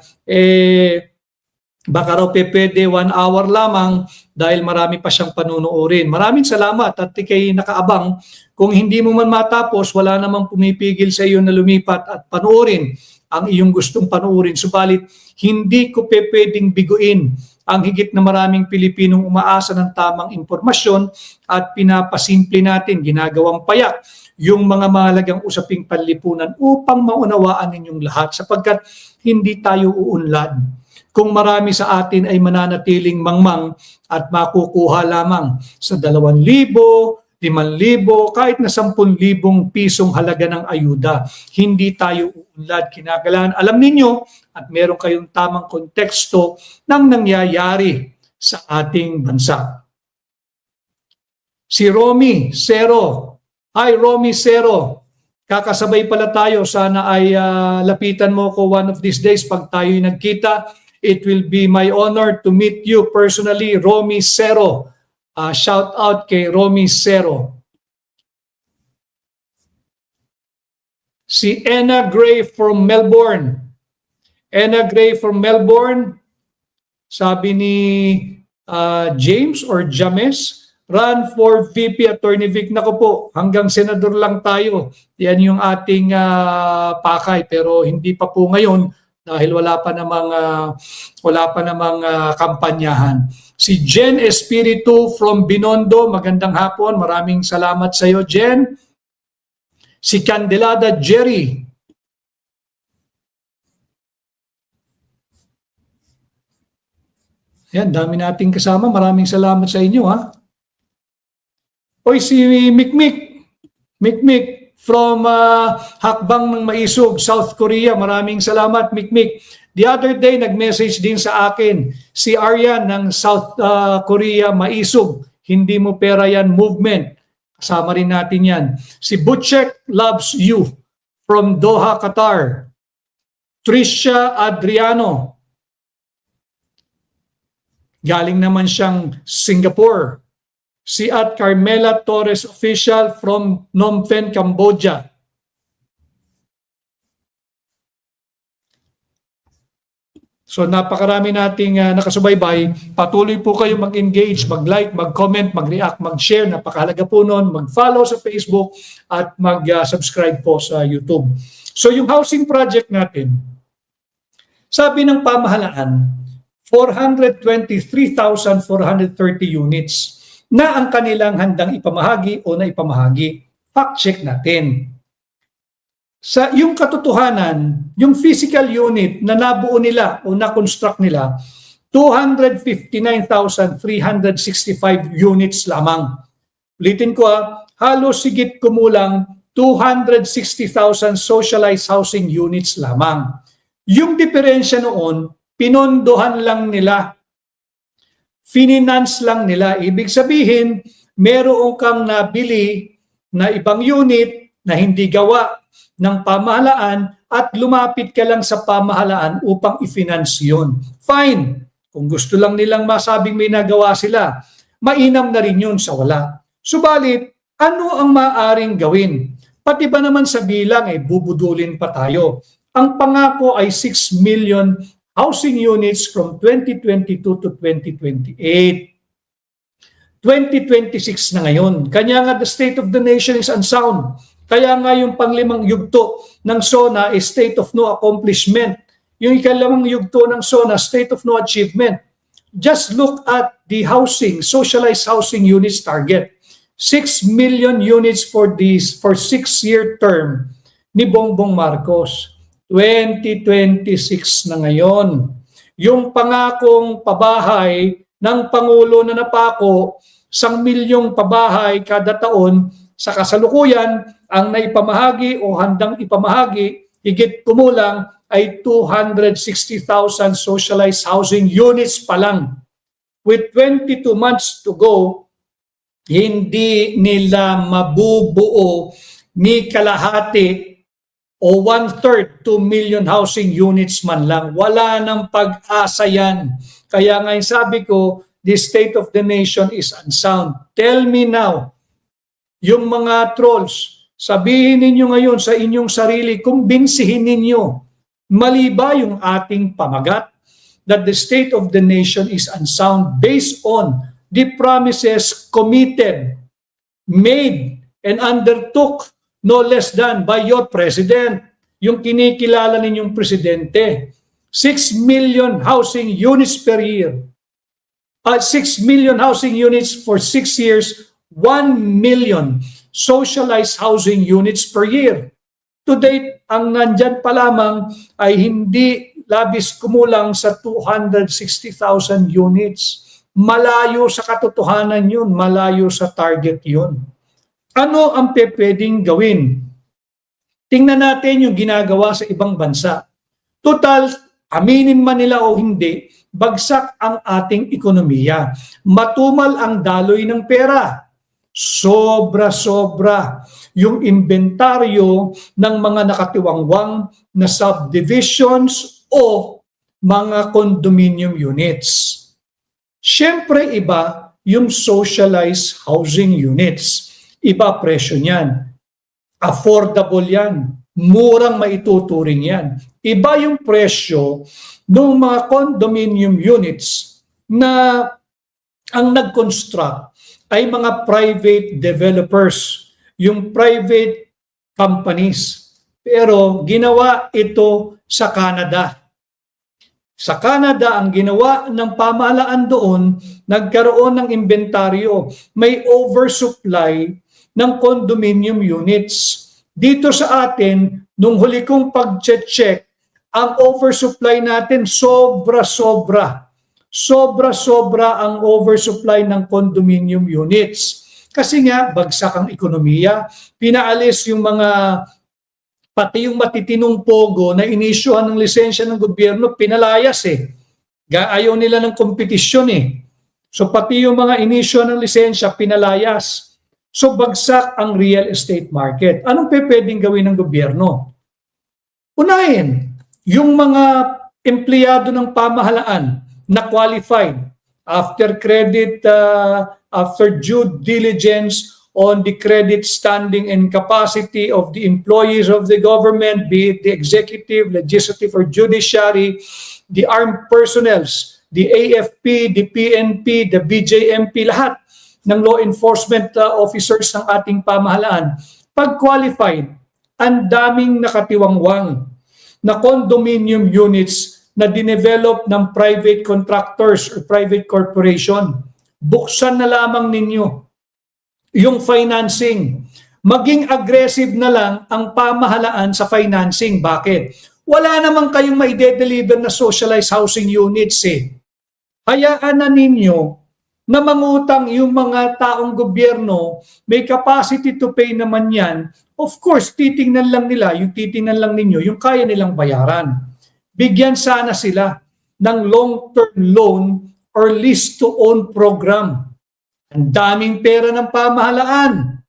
baka raw pwede 1 hour lamang dahil marami pa siyang panunuorin. Maraming salamat at ikay nakaabang. Kung hindi mo man matapos, wala namang pumipigil sa iyo na lumipat at panuorin ang iyong gustong panuorin. Subalit, hindi ko pwedeng biguin ang higit na maraming Pilipinong umaasa ng tamang impormasyon, at pinapasimple natin, ginagawang payak yung mga mahalagang usaping panlipunan upang maunawaan ninyong lahat, sapagkat hindi tayo uunlad kung marami sa atin ay mananatiling mangmang at makukuha lamang sa 2,000, 5,000, kahit na 10,000 pisong halaga ng ayuda. Hindi tayo uunlad. Kinakailangan alam ninyo at meron kayong tamang konteksto ng nangyayari sa ating bansa. Si Romy Cero. Hi Romy Cero. Kakasabay pala tayo. Sana ay lapitan mo ko one of these days pag tayo'y nagkita. It will be my honor to meet you personally, Romy Cero. Shout out kay Romy Cero. Si Anna Gray from Melbourne. Anna Gray from Melbourne. Sabi ni James or James, run for VP Attorney Vic. Nako po, hanggang senador lang tayo. Yan yung ating pakay, pero hindi pa po ngayon dahil wala pa namang kampanyahan. Si Jen Espiritu from Binondo, magandang hapon. Maraming salamat sa iyo, Jen. Si Candelada Jerry. Yan, dami nating kasama. Maraming salamat sa inyo, ha. Oy, si Mikmik. Mikmik from Hakbang ng Maisog, South Korea. Maraming salamat, Mikmik. The other day, nag-message din sa akin si Aryan ng South Korea, Maisog. Hindi mo pera yan, movement. Kasama rin natin yan. Si Butchek loves you from Doha, Qatar. Trisha Adriano. Galing naman siyang Singapore. Si at Carmela Torres official from Phnom Penh, Cambodia. So napakarami nating nakasubaybay. Patuloy po kayo mag-engage, mag-like, mag-comment, mag-react, mag-share. Napakahalaga po nun. Mag-follow sa Facebook at mag-subscribe po sa YouTube. So yung housing project natin, sabi ng pamahalaan, 423,430 units na ang kanilang handang ipamahagi o na ipamahagi. Fact check natin. Sa yung katotohanan, yung physical unit na nabuo nila o na-construct nila, 259,365 units lamang. Ulitin ko halos sigit kumulang 260,000 socialized housing units lamang. Yung diferensya noon, pinondohan lang nila. Finance lang nila. Ibig sabihin, meron kang nabili na ibang unit na hindi gawa ng pamahalaan at lumapit ka lang sa pamahalaan upang i-finance yun. Fine. Kung gusto lang nilang masabing may nagawa sila, mainam na rin yun sa wala. Subalit, ano ang maaaring gawin? Pati ba naman sa bilang, bubudulin pa tayo. Ang pangako ay 6 million housing units from 2022 to 2028. 2026 na ngayon. Kanya nga the state of the nation is unsound. Kaya nga yung panglimang yugto ng SONA is state of no accomplishment. Yung ikalimang yugto ng SONA, state of no achievement. Just look at the housing, socialized housing units target. 6 million units for 6-year term ni Bongbong Marcos. 2026 na ngayon. Yung pangakong pabahay ng Pangulo na napako, 1 milyong pabahay kada taon, sa kasalukuyan, ang naipamahagi o handang ipamahagi, higit kumulang ay 260,000 socialized housing units pa lang. With 22 months to go, hindi nila mabubuo ni kalahati o 1/3, 2 million housing units man lang. Wala nang pag-asa yan. Kaya ngayon sabi ko, the state of the nation is unsound. Tell me now, yung mga trolls, sabihin ninyo ngayon sa inyong sarili, kumbinsihin ninyo, mali ba yung ating pamagat that the state of the nation is unsound based on the promises committed, made, and undertook no less than by your president, yung kinikilala ninyong presidente. 6 million housing units per year. 6 million housing units for 6 years, 1 million socialized housing units per year. To date, ang nandyan pa lamang ay hindi labis kumulang sa 260,000 units. Malayo sa katotohanan yun, malayo sa target yun. Ano ang pwedeng gawin? Tingnan natin yung ginagawa sa ibang bansa. Total, aminin man nila o hindi, bagsak ang ating ekonomiya. Matumal ang daloy ng pera. Sobra-sobra yung inventaryo ng mga nakatiwangwang na subdivisions o mga condominium units. Siyempre iba yung socialized housing units. Iba presyo niyan. Affordable yan. Murang maituturing yan. Iba yung presyo ng mga condominium units na ang nag-construct ay mga private developers, yung private companies. Pero ginawa ito sa Canada. Sa Canada, ang ginawa ng pamahalaan doon, nagkaroon ng inventaryo. May oversupply ng condominium units. Dito sa atin, nung huli kong pag-check, ang oversupply natin sobra-sobra. Sobra-sobra ang oversupply ng condominium units. Kasi nga, bagsak ang ekonomiya, pinaalis yung pati yung matitinong pogo na inisyuhan ng lisensya ng gobyerno, pinalayas eh. Ayaw nila ng kompetisyon eh. So pati yung mga inisyuhan ng lisensya, pinalayas. So bagsak ang real estate market. Anong pwedeng gawin ng gobyerno? Unahin, yung mga empleyado ng pamahalaan na qualified after due diligence on the credit standing and capacity of the employees of the government, be it the executive, legislative, or judiciary, the armed personnels, the AFP, the PNP, the BJMP, lahat ng law enforcement officers ng ating pamahalaan. Pag qualified, ang daming nakatiwangwang na condominium units na dinevelop ng private contractors or private corporation. Buksan na lamang ninyo yung financing. Maging aggressive na lang ang pamahalaan sa financing. Bakit? Wala naman kayong maide-deliver na socialized housing units eh. Hayaan na ninyo na mangutang yung mga taong gobyerno, may capacity to pay naman yan. Of course, titingnan lang ninyo, yung kaya nilang bayaran. Bigyan sana sila ng long-term loan or lease-to-own program. Ang daming pera ng pamahalaan.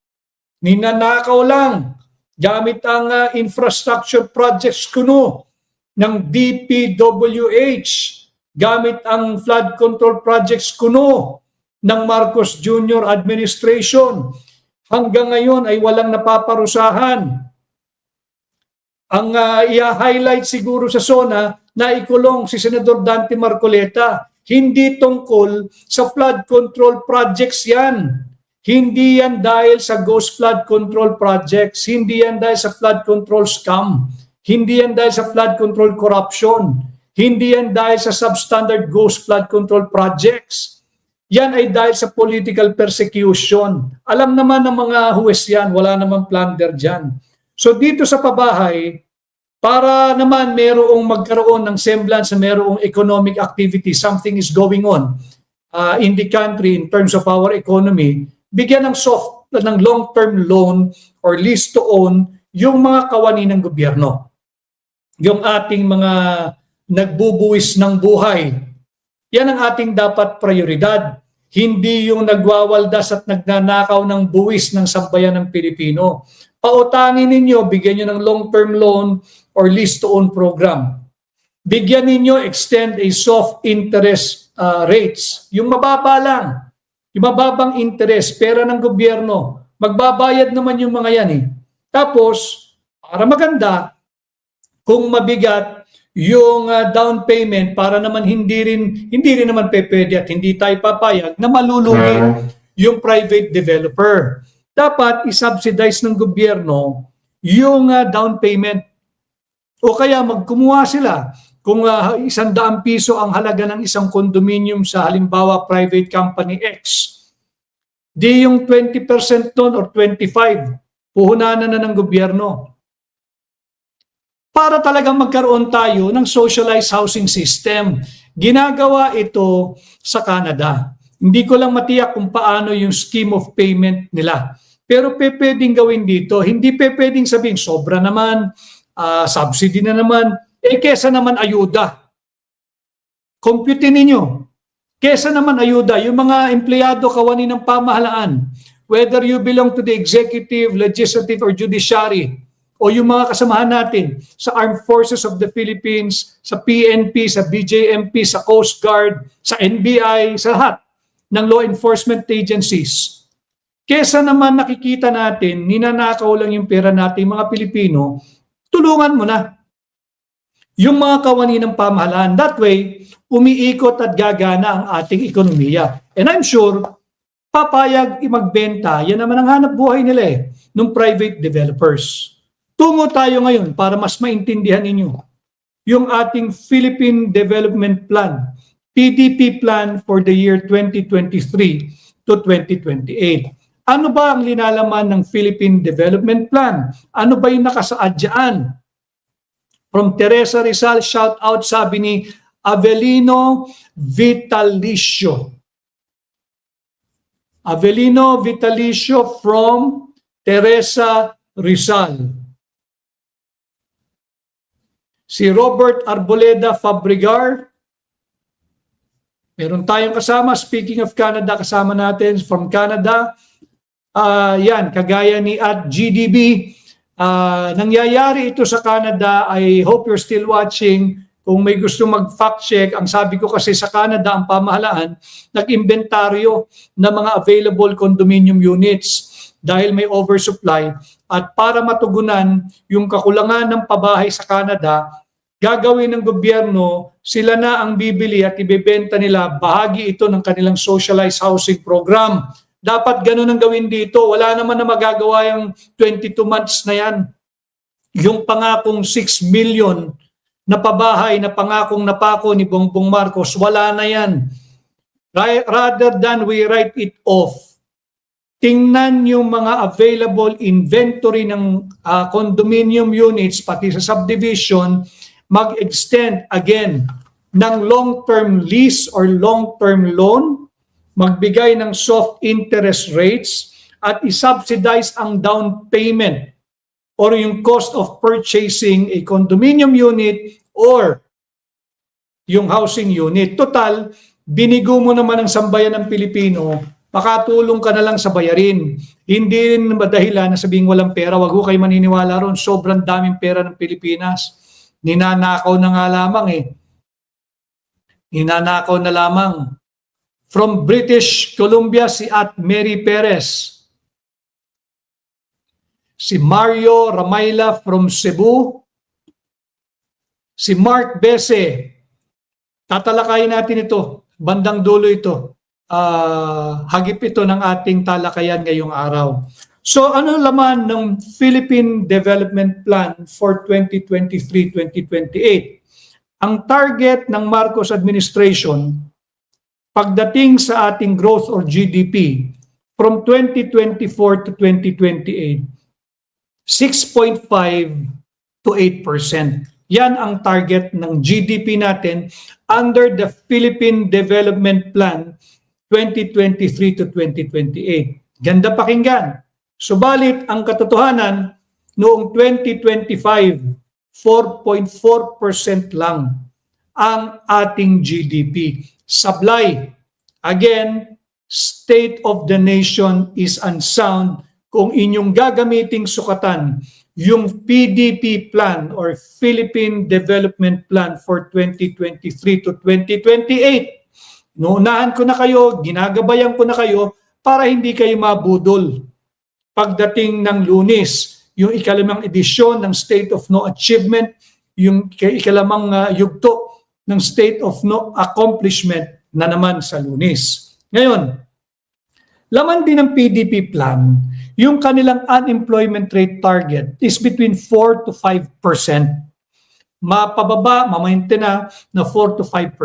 Ninanakaw lang gamit ang infrastructure projects kuno ng DPWH, gamit ang flood control projects kuno ng Marcos Jr. administration. Hanggang ngayon ay walang napaparusahan. Ang i-highlight siguro sa SONA na ikulong si Senador Dante Marcoleta. Hindi tungkol sa flood control projects yan. Hindi yan dahil sa ghost flood control projects. Hindi yan dahil sa flood control scam. Hindi yan dahil sa flood control corruption. Hindi yan dahil sa substandard ghost flood control projects. Yan ay dahil sa political persecution. Alam naman ng mga huwes yan, wala namang plunder dyan. So dito sa pabahay, para naman magkaroon ng semblance na merong economic activity, something is going on in the country in terms of our economy, bigyan ng long-term loan or lease to own yung mga kawani ng gobyerno. Yung ating mga nagbubuwis ng buhay. Yan ang ating dapat prioridad. Hindi yung nagwawaldas at nagnanakaw ng buwis ng sambayan ng Pilipino. Pautangin ninyo, bigyan nyo ng long-term loan or lease-to-own program. Bigyan ninyo, extend a soft interest rates. Yung mababa lang. Yung mababang interest, pera ng gobyerno. Magbabayad naman yung mga yan eh. Tapos, para maganda, kung mabigat yung down payment, para naman hindi rin naman pwede at hindi tayo papayag na malulugi yung private developer. Dapat i-subsidize ng gobyerno yung down payment. O kaya magkumuha sila. Kung 100 piso ang halaga ng isang condominium sa halimbawa private company X, di yung 20% doon or 25%, puhunanan na ng gobyerno. Para talagang magkaroon tayo ng socialized housing system. Ginagawa ito sa Canada. Hindi ko lang matiyak kung paano yung scheme of payment nila. Pero pwedeng gawin dito. Hindi pwedeng sabihin, sobra naman, subsidy na naman, kesa naman ayuda. Compute ninyo. Kesa naman ayuda, yung mga empleyado kawani ng pamahalaan, whether you belong to the executive, legislative, or judiciary, o yung mga kasamahan natin sa Armed Forces of the Philippines, sa PNP, sa BJMP, sa Coast Guard, sa NBI, sa lahat ng law enforcement agencies. Kesa naman nakikita natin, ninanakaw lang yung pera natin mga Pilipino, tulungan mo na yung mga kawani ng pamahalaan. That way, umiikot at gagana ang ating ekonomiya. And I'm sure, papayag magbenta, yan naman ang hanap buhay nila ng private developers. Tungo tayo ngayon para mas maintindihan ninyo yung ating Philippine Development Plan, PDP Plan for the year 2023 to 2028. Ano ba ang linalaman ng Philippine Development Plan? Ano ba yung nakasaad dyan? From Teresa Rizal, shout out, sabi ni Avelino Vitalicio. Avelino Vitalicio from Teresa Rizal. Si Robert Arboleda Fabrigar. Meron tayong kasama, speaking of Canada, kasama natin from Canada. Yan, kagaya ni at GDB. Nangyayari ito sa Canada. I hope you're still watching. Kung may gusto mag-fact check, ang sabi ko kasi sa Canada, ang pamahalaan, nag-inventaryo ng mga available condominium units dahil may oversupply. At para matugunan yung kakulangan ng pabahay sa Canada, gagawin ng gobyerno, sila na ang bibili at ibebenta nila, bahagi ito ng kanilang socialized housing program. Dapat ganun ang gawin dito. Wala naman na magagawa yung 22 months na yan. Yung pangakong 6 million na pabahay na pangakong napako ni Bongbong Marcos, wala na yan. Rather than we write it off, tingnan yung mga available inventory ng condominium units, pati sa subdivision, mag-extend again ng long-term lease or long-term loan, magbigay ng soft interest rates, at isubsidize ang down payment or yung cost of purchasing a condominium unit or yung housing unit. Total, binigo mo naman ang sambayan ng Pilipino, makatulong ka na lang sa bayarin. Hindi rin madahilan na sabing walang pera. Wag ho kayo maniniwala ron. Sobrang daming pera ng Pilipinas. Ninanakaw na nga lamang eh. Ninanakaw na lamang. From British Columbia, si at Mary Perez. Si Mario Ramayla from Cebu. Si Mark Bese. Tatalakayin natin ito. Bandang dulo ito. Hagip ito ng ating talakayan ngayong araw. So ano laman ng Philippine Development Plan for 2023-2028? Ang target ng Marcos administration pagdating sa ating growth or GDP from 2024 to 2028, 6.5 to 8%. Yan ang target ng GDP natin under the Philippine Development Plan 2023 to 2028. Ganda pakinggan. Subalit ang katotohanan, noong 2025, 4.4% lang ang ating GDP. Sablay. Again, state of the nation is unsound kung inyong gagamiting sukatan yung PDP plan or Philippine Development Plan for 2023 to 2028. Nuunahan ko na kayo, ginagabayan ko na kayo para hindi kayo mabudol. Pagdating ng Lunes, yung ikalimang edisyon ng State of No Achievement, yung ikalimang yugto ng State of No Accomplishment na naman sa Lunes. Ngayon, laman din ng PDP plan, yung kanilang unemployment rate target is between 4 to 5%. Mapababa, mamaintain na 4 to 5%.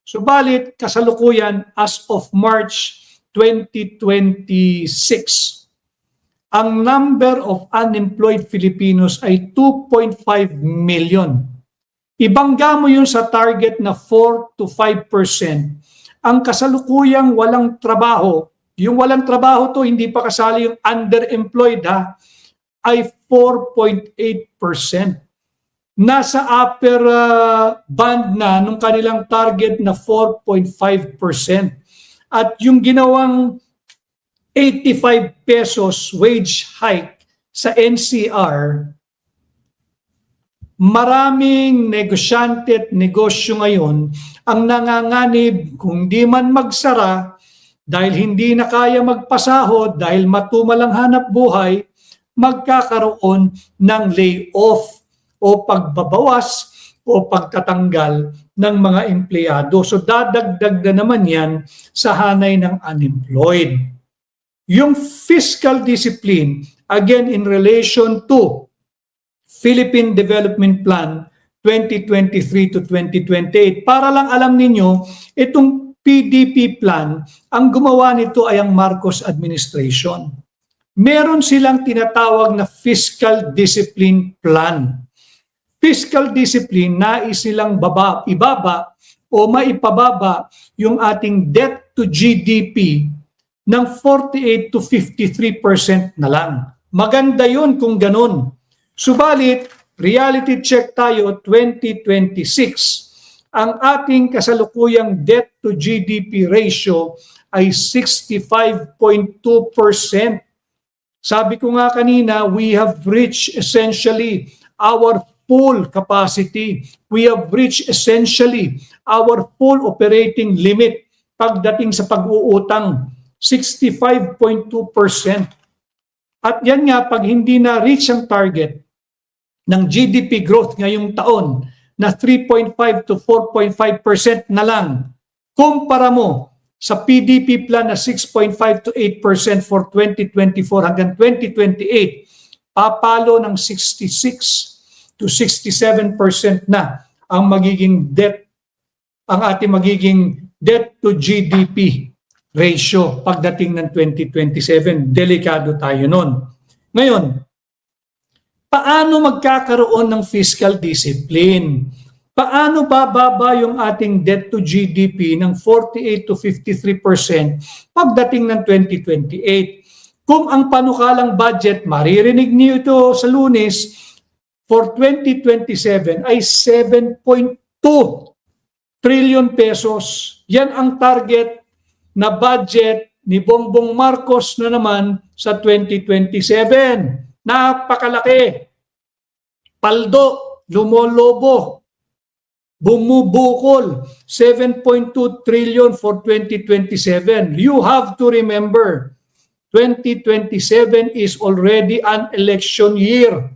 Subalit, kasalukuyan as of March 2026, ang number of unemployed Filipinos ay 2.5 million. Ibangga mo yun sa target na 4 to 5%. Ang kasalukuyang walang trabaho, yung walang trabaho to, hindi pa kasali yung underemployed ay 4.8%. Nasa upper band na nung kanilang target na 4.5%. At yung ginawang 85 pesos wage hike sa NCR, maraming negosyante at negosyo ngayon ang nanganganib kung di man magsara dahil hindi na kaya magpasahod, dahil matumalang hanap buhay, magkakaroon ng layoff o pagbabawas o pagtatanggal ng mga empleyado. So dadagdag na naman yan sa hanay ng unemployed. Yung fiscal discipline, again in relation to Philippine Development Plan 2023 to 2028. Para lang alam ninyo, itong PDP plan, ang gumawa nito ay ang Marcos administration. Meron silang tinatawag na fiscal discipline plan. Fiscal discipline, nais silang ibaba o maipababa yung ating debt to GDP ng 48 to 53% na lang. Maganda yun kung ganun. Subalit, reality check tayo 2026. Ang ating kasalukuyang debt to GDP ratio ay 65.2%. Sabi ko nga kanina, we have reached essentially our full capacity. We have reached essentially our full operating limit pagdating sa pag-uutang, 65.2%. At yan nga, pag hindi na-reach ang target ng GDP growth ngayong taon na 3.5 to 4.5% na lang, kumpara mo sa PDP plan na 6.5 to 8% for 2024 hanggang 2028, papalo ng 66 to 67% na ang magiging debt, ang ating magiging debt to GDP ratio pagdating ng 2027. Delikado tayo nun. Ngayon, paano magkakaroon ng fiscal discipline? Paano bababa yung ating debt to GDP ng 48 to 53% pagdating ng 2028? Kung ang panukalang budget, maririnig niyo ito sa Lunes, for 2027 ay 7.2 trillion pesos. Yan ang target na budget ni Bongbong Marcos na naman sa 2027. Napakalaki. Paldo, lumolobo, bumubukol, 7.2 trillion for 2027. You have to remember, 2027 is already an election year.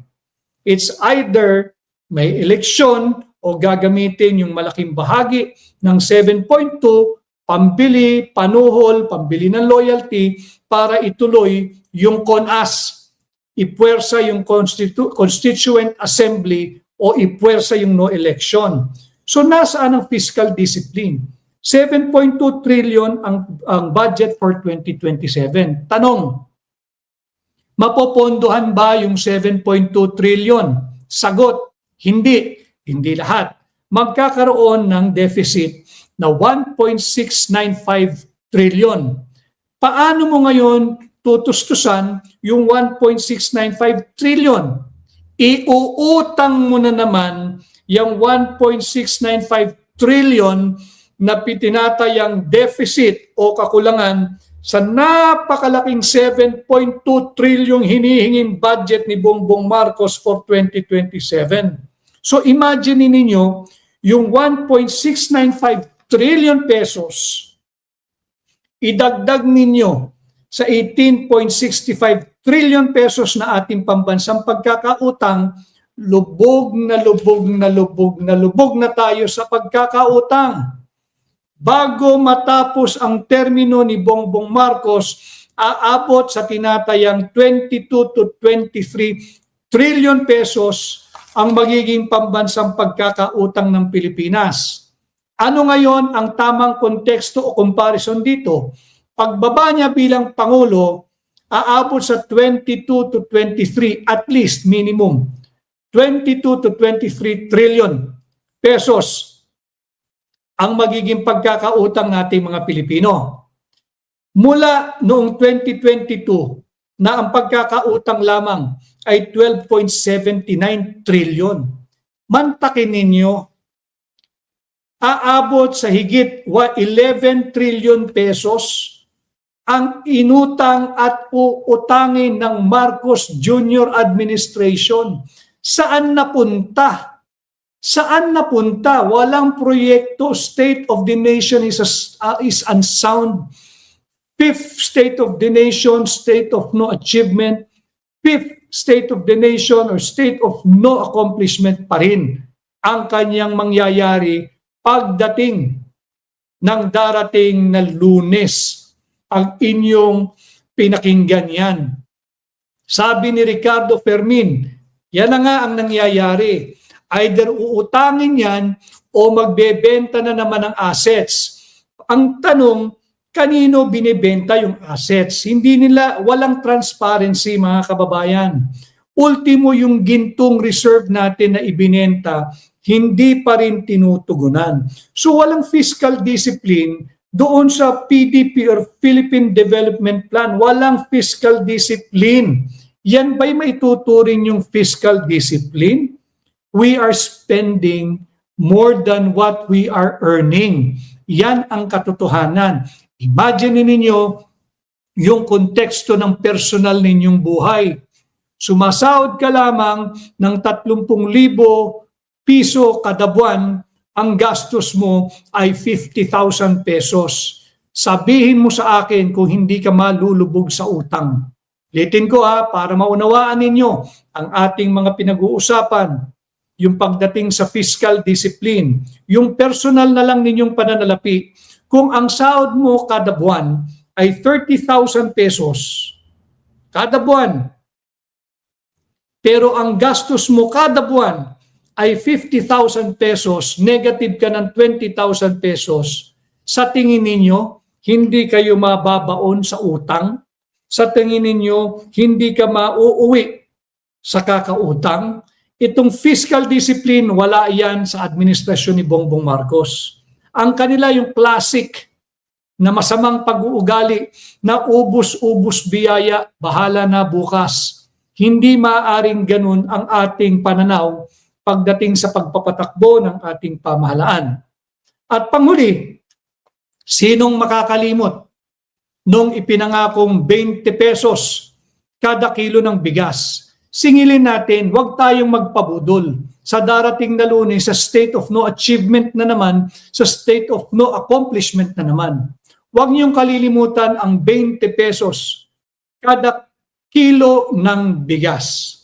It's either may eleksyon o gagamitin yung malaking bahagi ng 7.2 pambili, panuhol, pambili ng loyalty para ituloy yung CONAS. Ipuwersa yung Constituent Assembly o ipuwersa yung no election. So nasaan ang fiscal discipline? 7.2 trillion ang budget for 2027. Tanong, mapopondohan ba yung 7.2 trillion? Sagot, hindi. Hindi lahat. Magkakaroon ng deficit na 1.695 trillion. Paano mo ngayon tutustusan yung 1.695 trillion? Iuutang mo na naman yung 1.695 trillion na tinatayang deficit o kakulangan sa napakalaking 7.2 trillion hinihinging budget ni Bongbong Marcos for 2027. So imagine ninyo yung 1.695 trillion pesos, idagdag ninyo sa 18.65 trillion pesos na ating pambansang pagkakautang, lubog na tayo sa pagkakautang. Bago matapos ang termino ni Bongbong Marcos, aabot sa tinatayang 22 to 23 trillion pesos ang magiging pambansang pagkakautang ng Pilipinas. Ano ngayon ang tamang konteksto o comparison dito? Pagbaba niya bilang Pangulo, aabot sa 22 to 23, at least minimum, 22 to 23 trillion pesos ang magiging pagkakautang nating mga Pilipino. Mula noong 2022 na ang pagkakautang lamang ay 12.79 trillion. Mantakin ninyo, aabot sa higit 11 trillion pesos ang inutang at uutangin ng Marcos Jr. administration. Saan napunta? Saan napunta? Walang proyekto. State of the nation is unsound. Fifth state of the nation, state of no achievement. Fifth state of the nation or state of no accomplishment pa rin ang kanyang mangyayari pagdating ng darating na Lunes. Ang inyong pinakinggan yan. Sabi ni Ricardo Fermin, yan na nga ang nangyayari. Either uutangin yan o magbebenta na naman ng assets. Ang tanong, kanino binibenta yung assets? Hindi nila, walang transparency mga kababayan. Ultimo yung gintong reserve natin na ibinenta, hindi pa rin tinutugunan. So walang fiscal discipline Doon sa PDP or Philippine Development Plan, walang fiscal discipline. Yan ba'y maituturing yung fiscal discipline? We are spending more than what we are earning. Yan ang katotohanan. Imagine ninyo yung konteksto ng personal ninyong buhay. Sumasahod ka lamang ng 30,000 piso kada buwan, ang gastos mo ay 50,000 pesos. Sabihin mo sa akin kung hindi ka malulubog sa utang. Litin ko para maunawaan ninyo ang ating mga pinag-uusapan, yung pagdating sa fiscal discipline, yung personal na lang ninyong pananalapi. Kung ang sahod mo kada buwan ay 30,000 pesos kada buwan, pero ang gastos mo kada buwan ay 50,000 pesos, negative ka ng 20,000 pesos, sa tingin ninyo, hindi kayo mababaon sa utang? Sa tingin ninyo, hindi ka mauuwi sa kakautang? Itong fiscal discipline, wala yan sa administrasyon ni Bongbong Marcos. Ang kanila yung classic na masamang pag-uugali na ubus-ubus biyaya, bahala na bukas. Hindi maaaring ganun ang ating pananaw pagdating sa pagpapatakbo ng ating pamahalaan. At panghuli, sinong makakalimot nung ipinangakong 20 pesos kada kilo ng bigas? Singilin natin, huwag tayong magpabudol sa darating na Lunes sa state of no achievement na naman, sa state of no accomplishment na naman. Huwag niyong kalilimutan ang 20 pesos kada kilo ng bigas.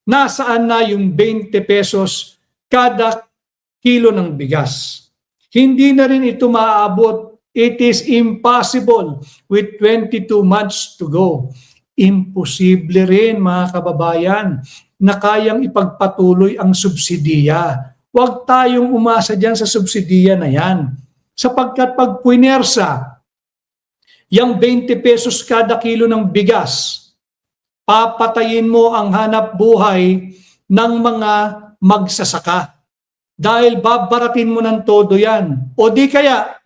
Nasaan na yung 20 pesos kada kilo ng bigas? Hindi na rin ito maaabot. It is impossible with 22 months to go. Imposible rin, mga kababayan, na kayang ipagpatuloy ang subsidiya. Huwag tayong umasa dyan sa subsidiya na yan. Sapagkat pag puinersa, yung 20 pesos kada kilo ng bigas, papatayin mo ang hanap buhay ng mga magsasaka. Dahil babaratin mo ng todo yan. O di kaya,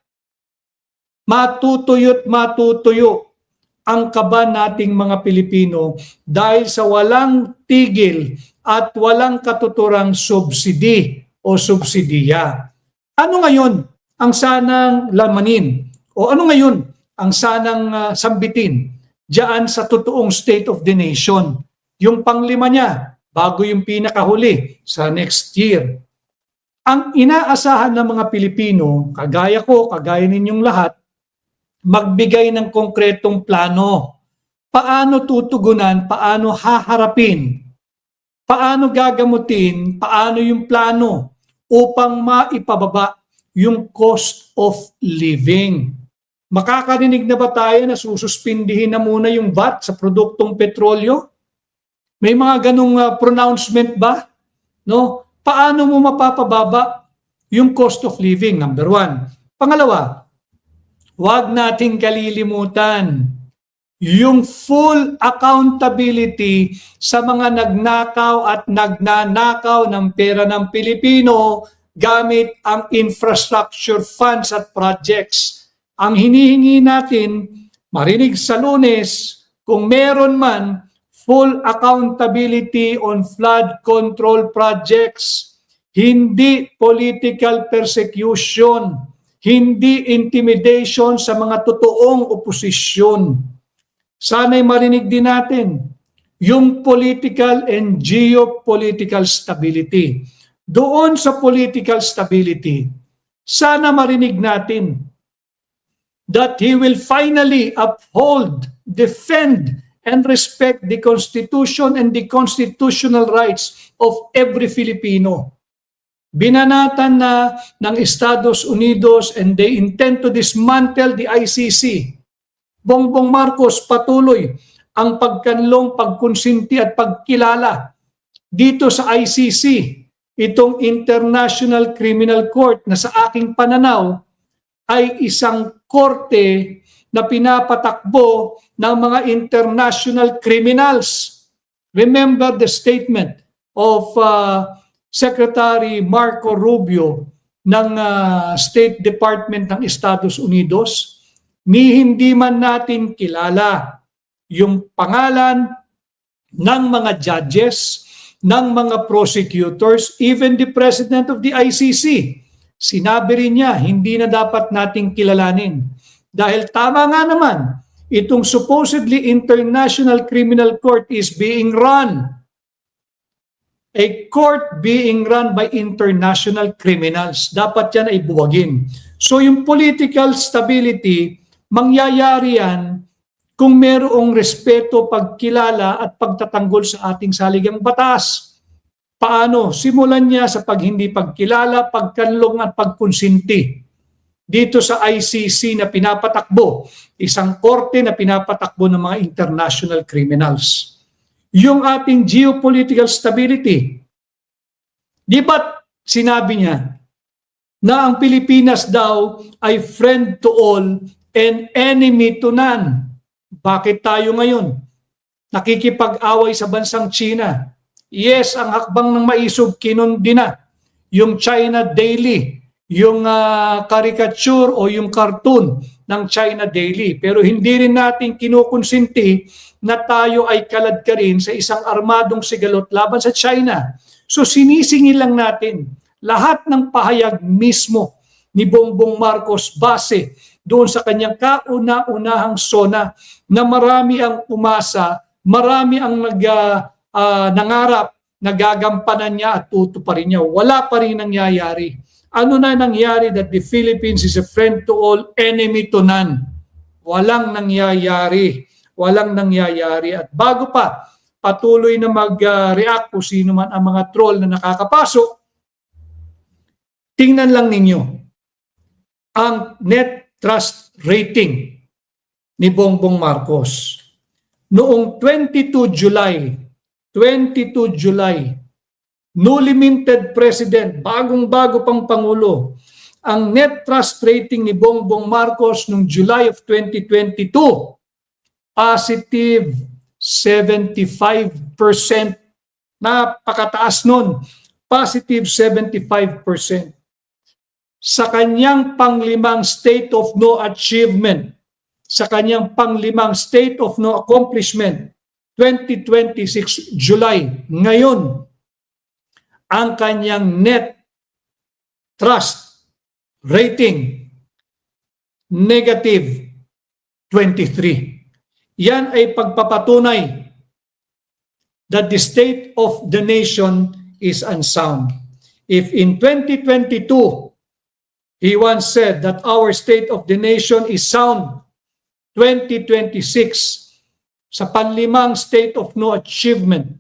matutuyo't matutuyo ang kaba nating mga Pilipino dahil sa walang tigil at walang katuturang subsidi o subsidiya. Ano ngayon ang sanang lamanin? O ano ngayon ang sanang sambitin diyan sa totoong state of the nation? Yung panglima niya, bago yung pinakahuli sa next year. Ang inaasahan ng mga Pilipino, kagaya ko, kagaya ninyong lahat, magbigay ng konkretong plano. Paano tutugunan, paano haharapin, paano gagamutin, paano yung plano upang maipababa yung cost of living. Makakarinig na ba tayo na sususpindihin na muna yung VAT sa produktong petrolyo? May mga ganong pronouncement ba? No? Paano mo mapapababa yung cost of living? Number one. Pangalawa, huwag nating kalilimutan yung full accountability sa mga nagnakaw at nagnanakaw ng pera ng Pilipino gamit ang infrastructure funds at projects. Ang hinihingi natin, marinig sa Lunes, kung meron man full accountability on flood control projects, hindi political persecution, hindi intimidation sa mga totoong oposisyon. Sana'y marinig din natin yung political and geopolitical stability. Doon sa political stability, sana marinig natin that he will finally uphold, defend, and respect the Constitution and the constitutional rights of every Filipino. Binanatan na ng Estados Unidos and they intend to dismantle the ICC. Bongbong Marcos patuloy ang pagkanlong, pagkonsinti at pagkilala dito sa ICC, itong International Criminal Court na sa aking pananaw ay isang korte na pinapatakbo ng mga international criminals. Remember the statement of Secretary Marco Rubio ng State Department ng Estados Unidos, ni hindi man natin kilala yung pangalan ng mga judges, ng mga prosecutors, even the President of the ICC. Sinabi rin niya, hindi na dapat nating kilalanin. Dahil tama nga naman, itong supposedly International Criminal Court is being run. A court being run by international criminals. Dapat yan ay buwagin. So yung political stability, mangyayari yan kung merong respeto, pagkilala at pagtatanggol sa ating saligang batas. Paano? Simulan niya sa hindi pagkilala, pagkanlong at pagkonsinti. Dito sa ICC na pinapatakbo, isang korte na pinapatakbo ng mga international criminals. Yung ating geopolitical stability, di ba sinabi niya na ang Pilipinas daw ay friend to all and enemy to none? Bakit tayo ngayon nakikipag-away sa bansang China? Yes, ang hakbang ng maisog kinundi na. Yung China Daily, yung caricature o yung cartoon ng China Daily. Pero hindi rin natin kinukonsinti na tayo ay kalad ka rin sa isang armadong sigalot laban sa China. So sinisingil lang natin lahat ng pahayag mismo ni Bongbong Marcos base doon sa kanyang kauna-unahang sona na marami ang umasa, marami ang nangarap, nagagampanan niya at tutuparin niya. Wala pa rin nangyayari. Ano na nangyari that the Philippines is a friend to all, enemy to none? Walang nangyayari. Walang nangyayari. At bago pa patuloy na mag-react kung sino man ang mga troll na nakakapasok, tingnan lang ninyo ang net trust rating ni Bongbong Marcos. Noong 22 July, newly minted president, bagong-bago pang Pangulo, ang net trust rating ni Bongbong Marcos noong July of 2022, positive 75%. Napakataas nun, positive 75%. Sa kanyang panglimang state of no achievement, sa kanyang panglimang state of no accomplishment, 2026 July, ngayon, ang kanyang net trust rating, negative 23. Yan ay pagpapatunay that the state of the nation is unsound. If in 2022, he once said that our state of the nation is sound, 2026, sa panlimang state of no achievement,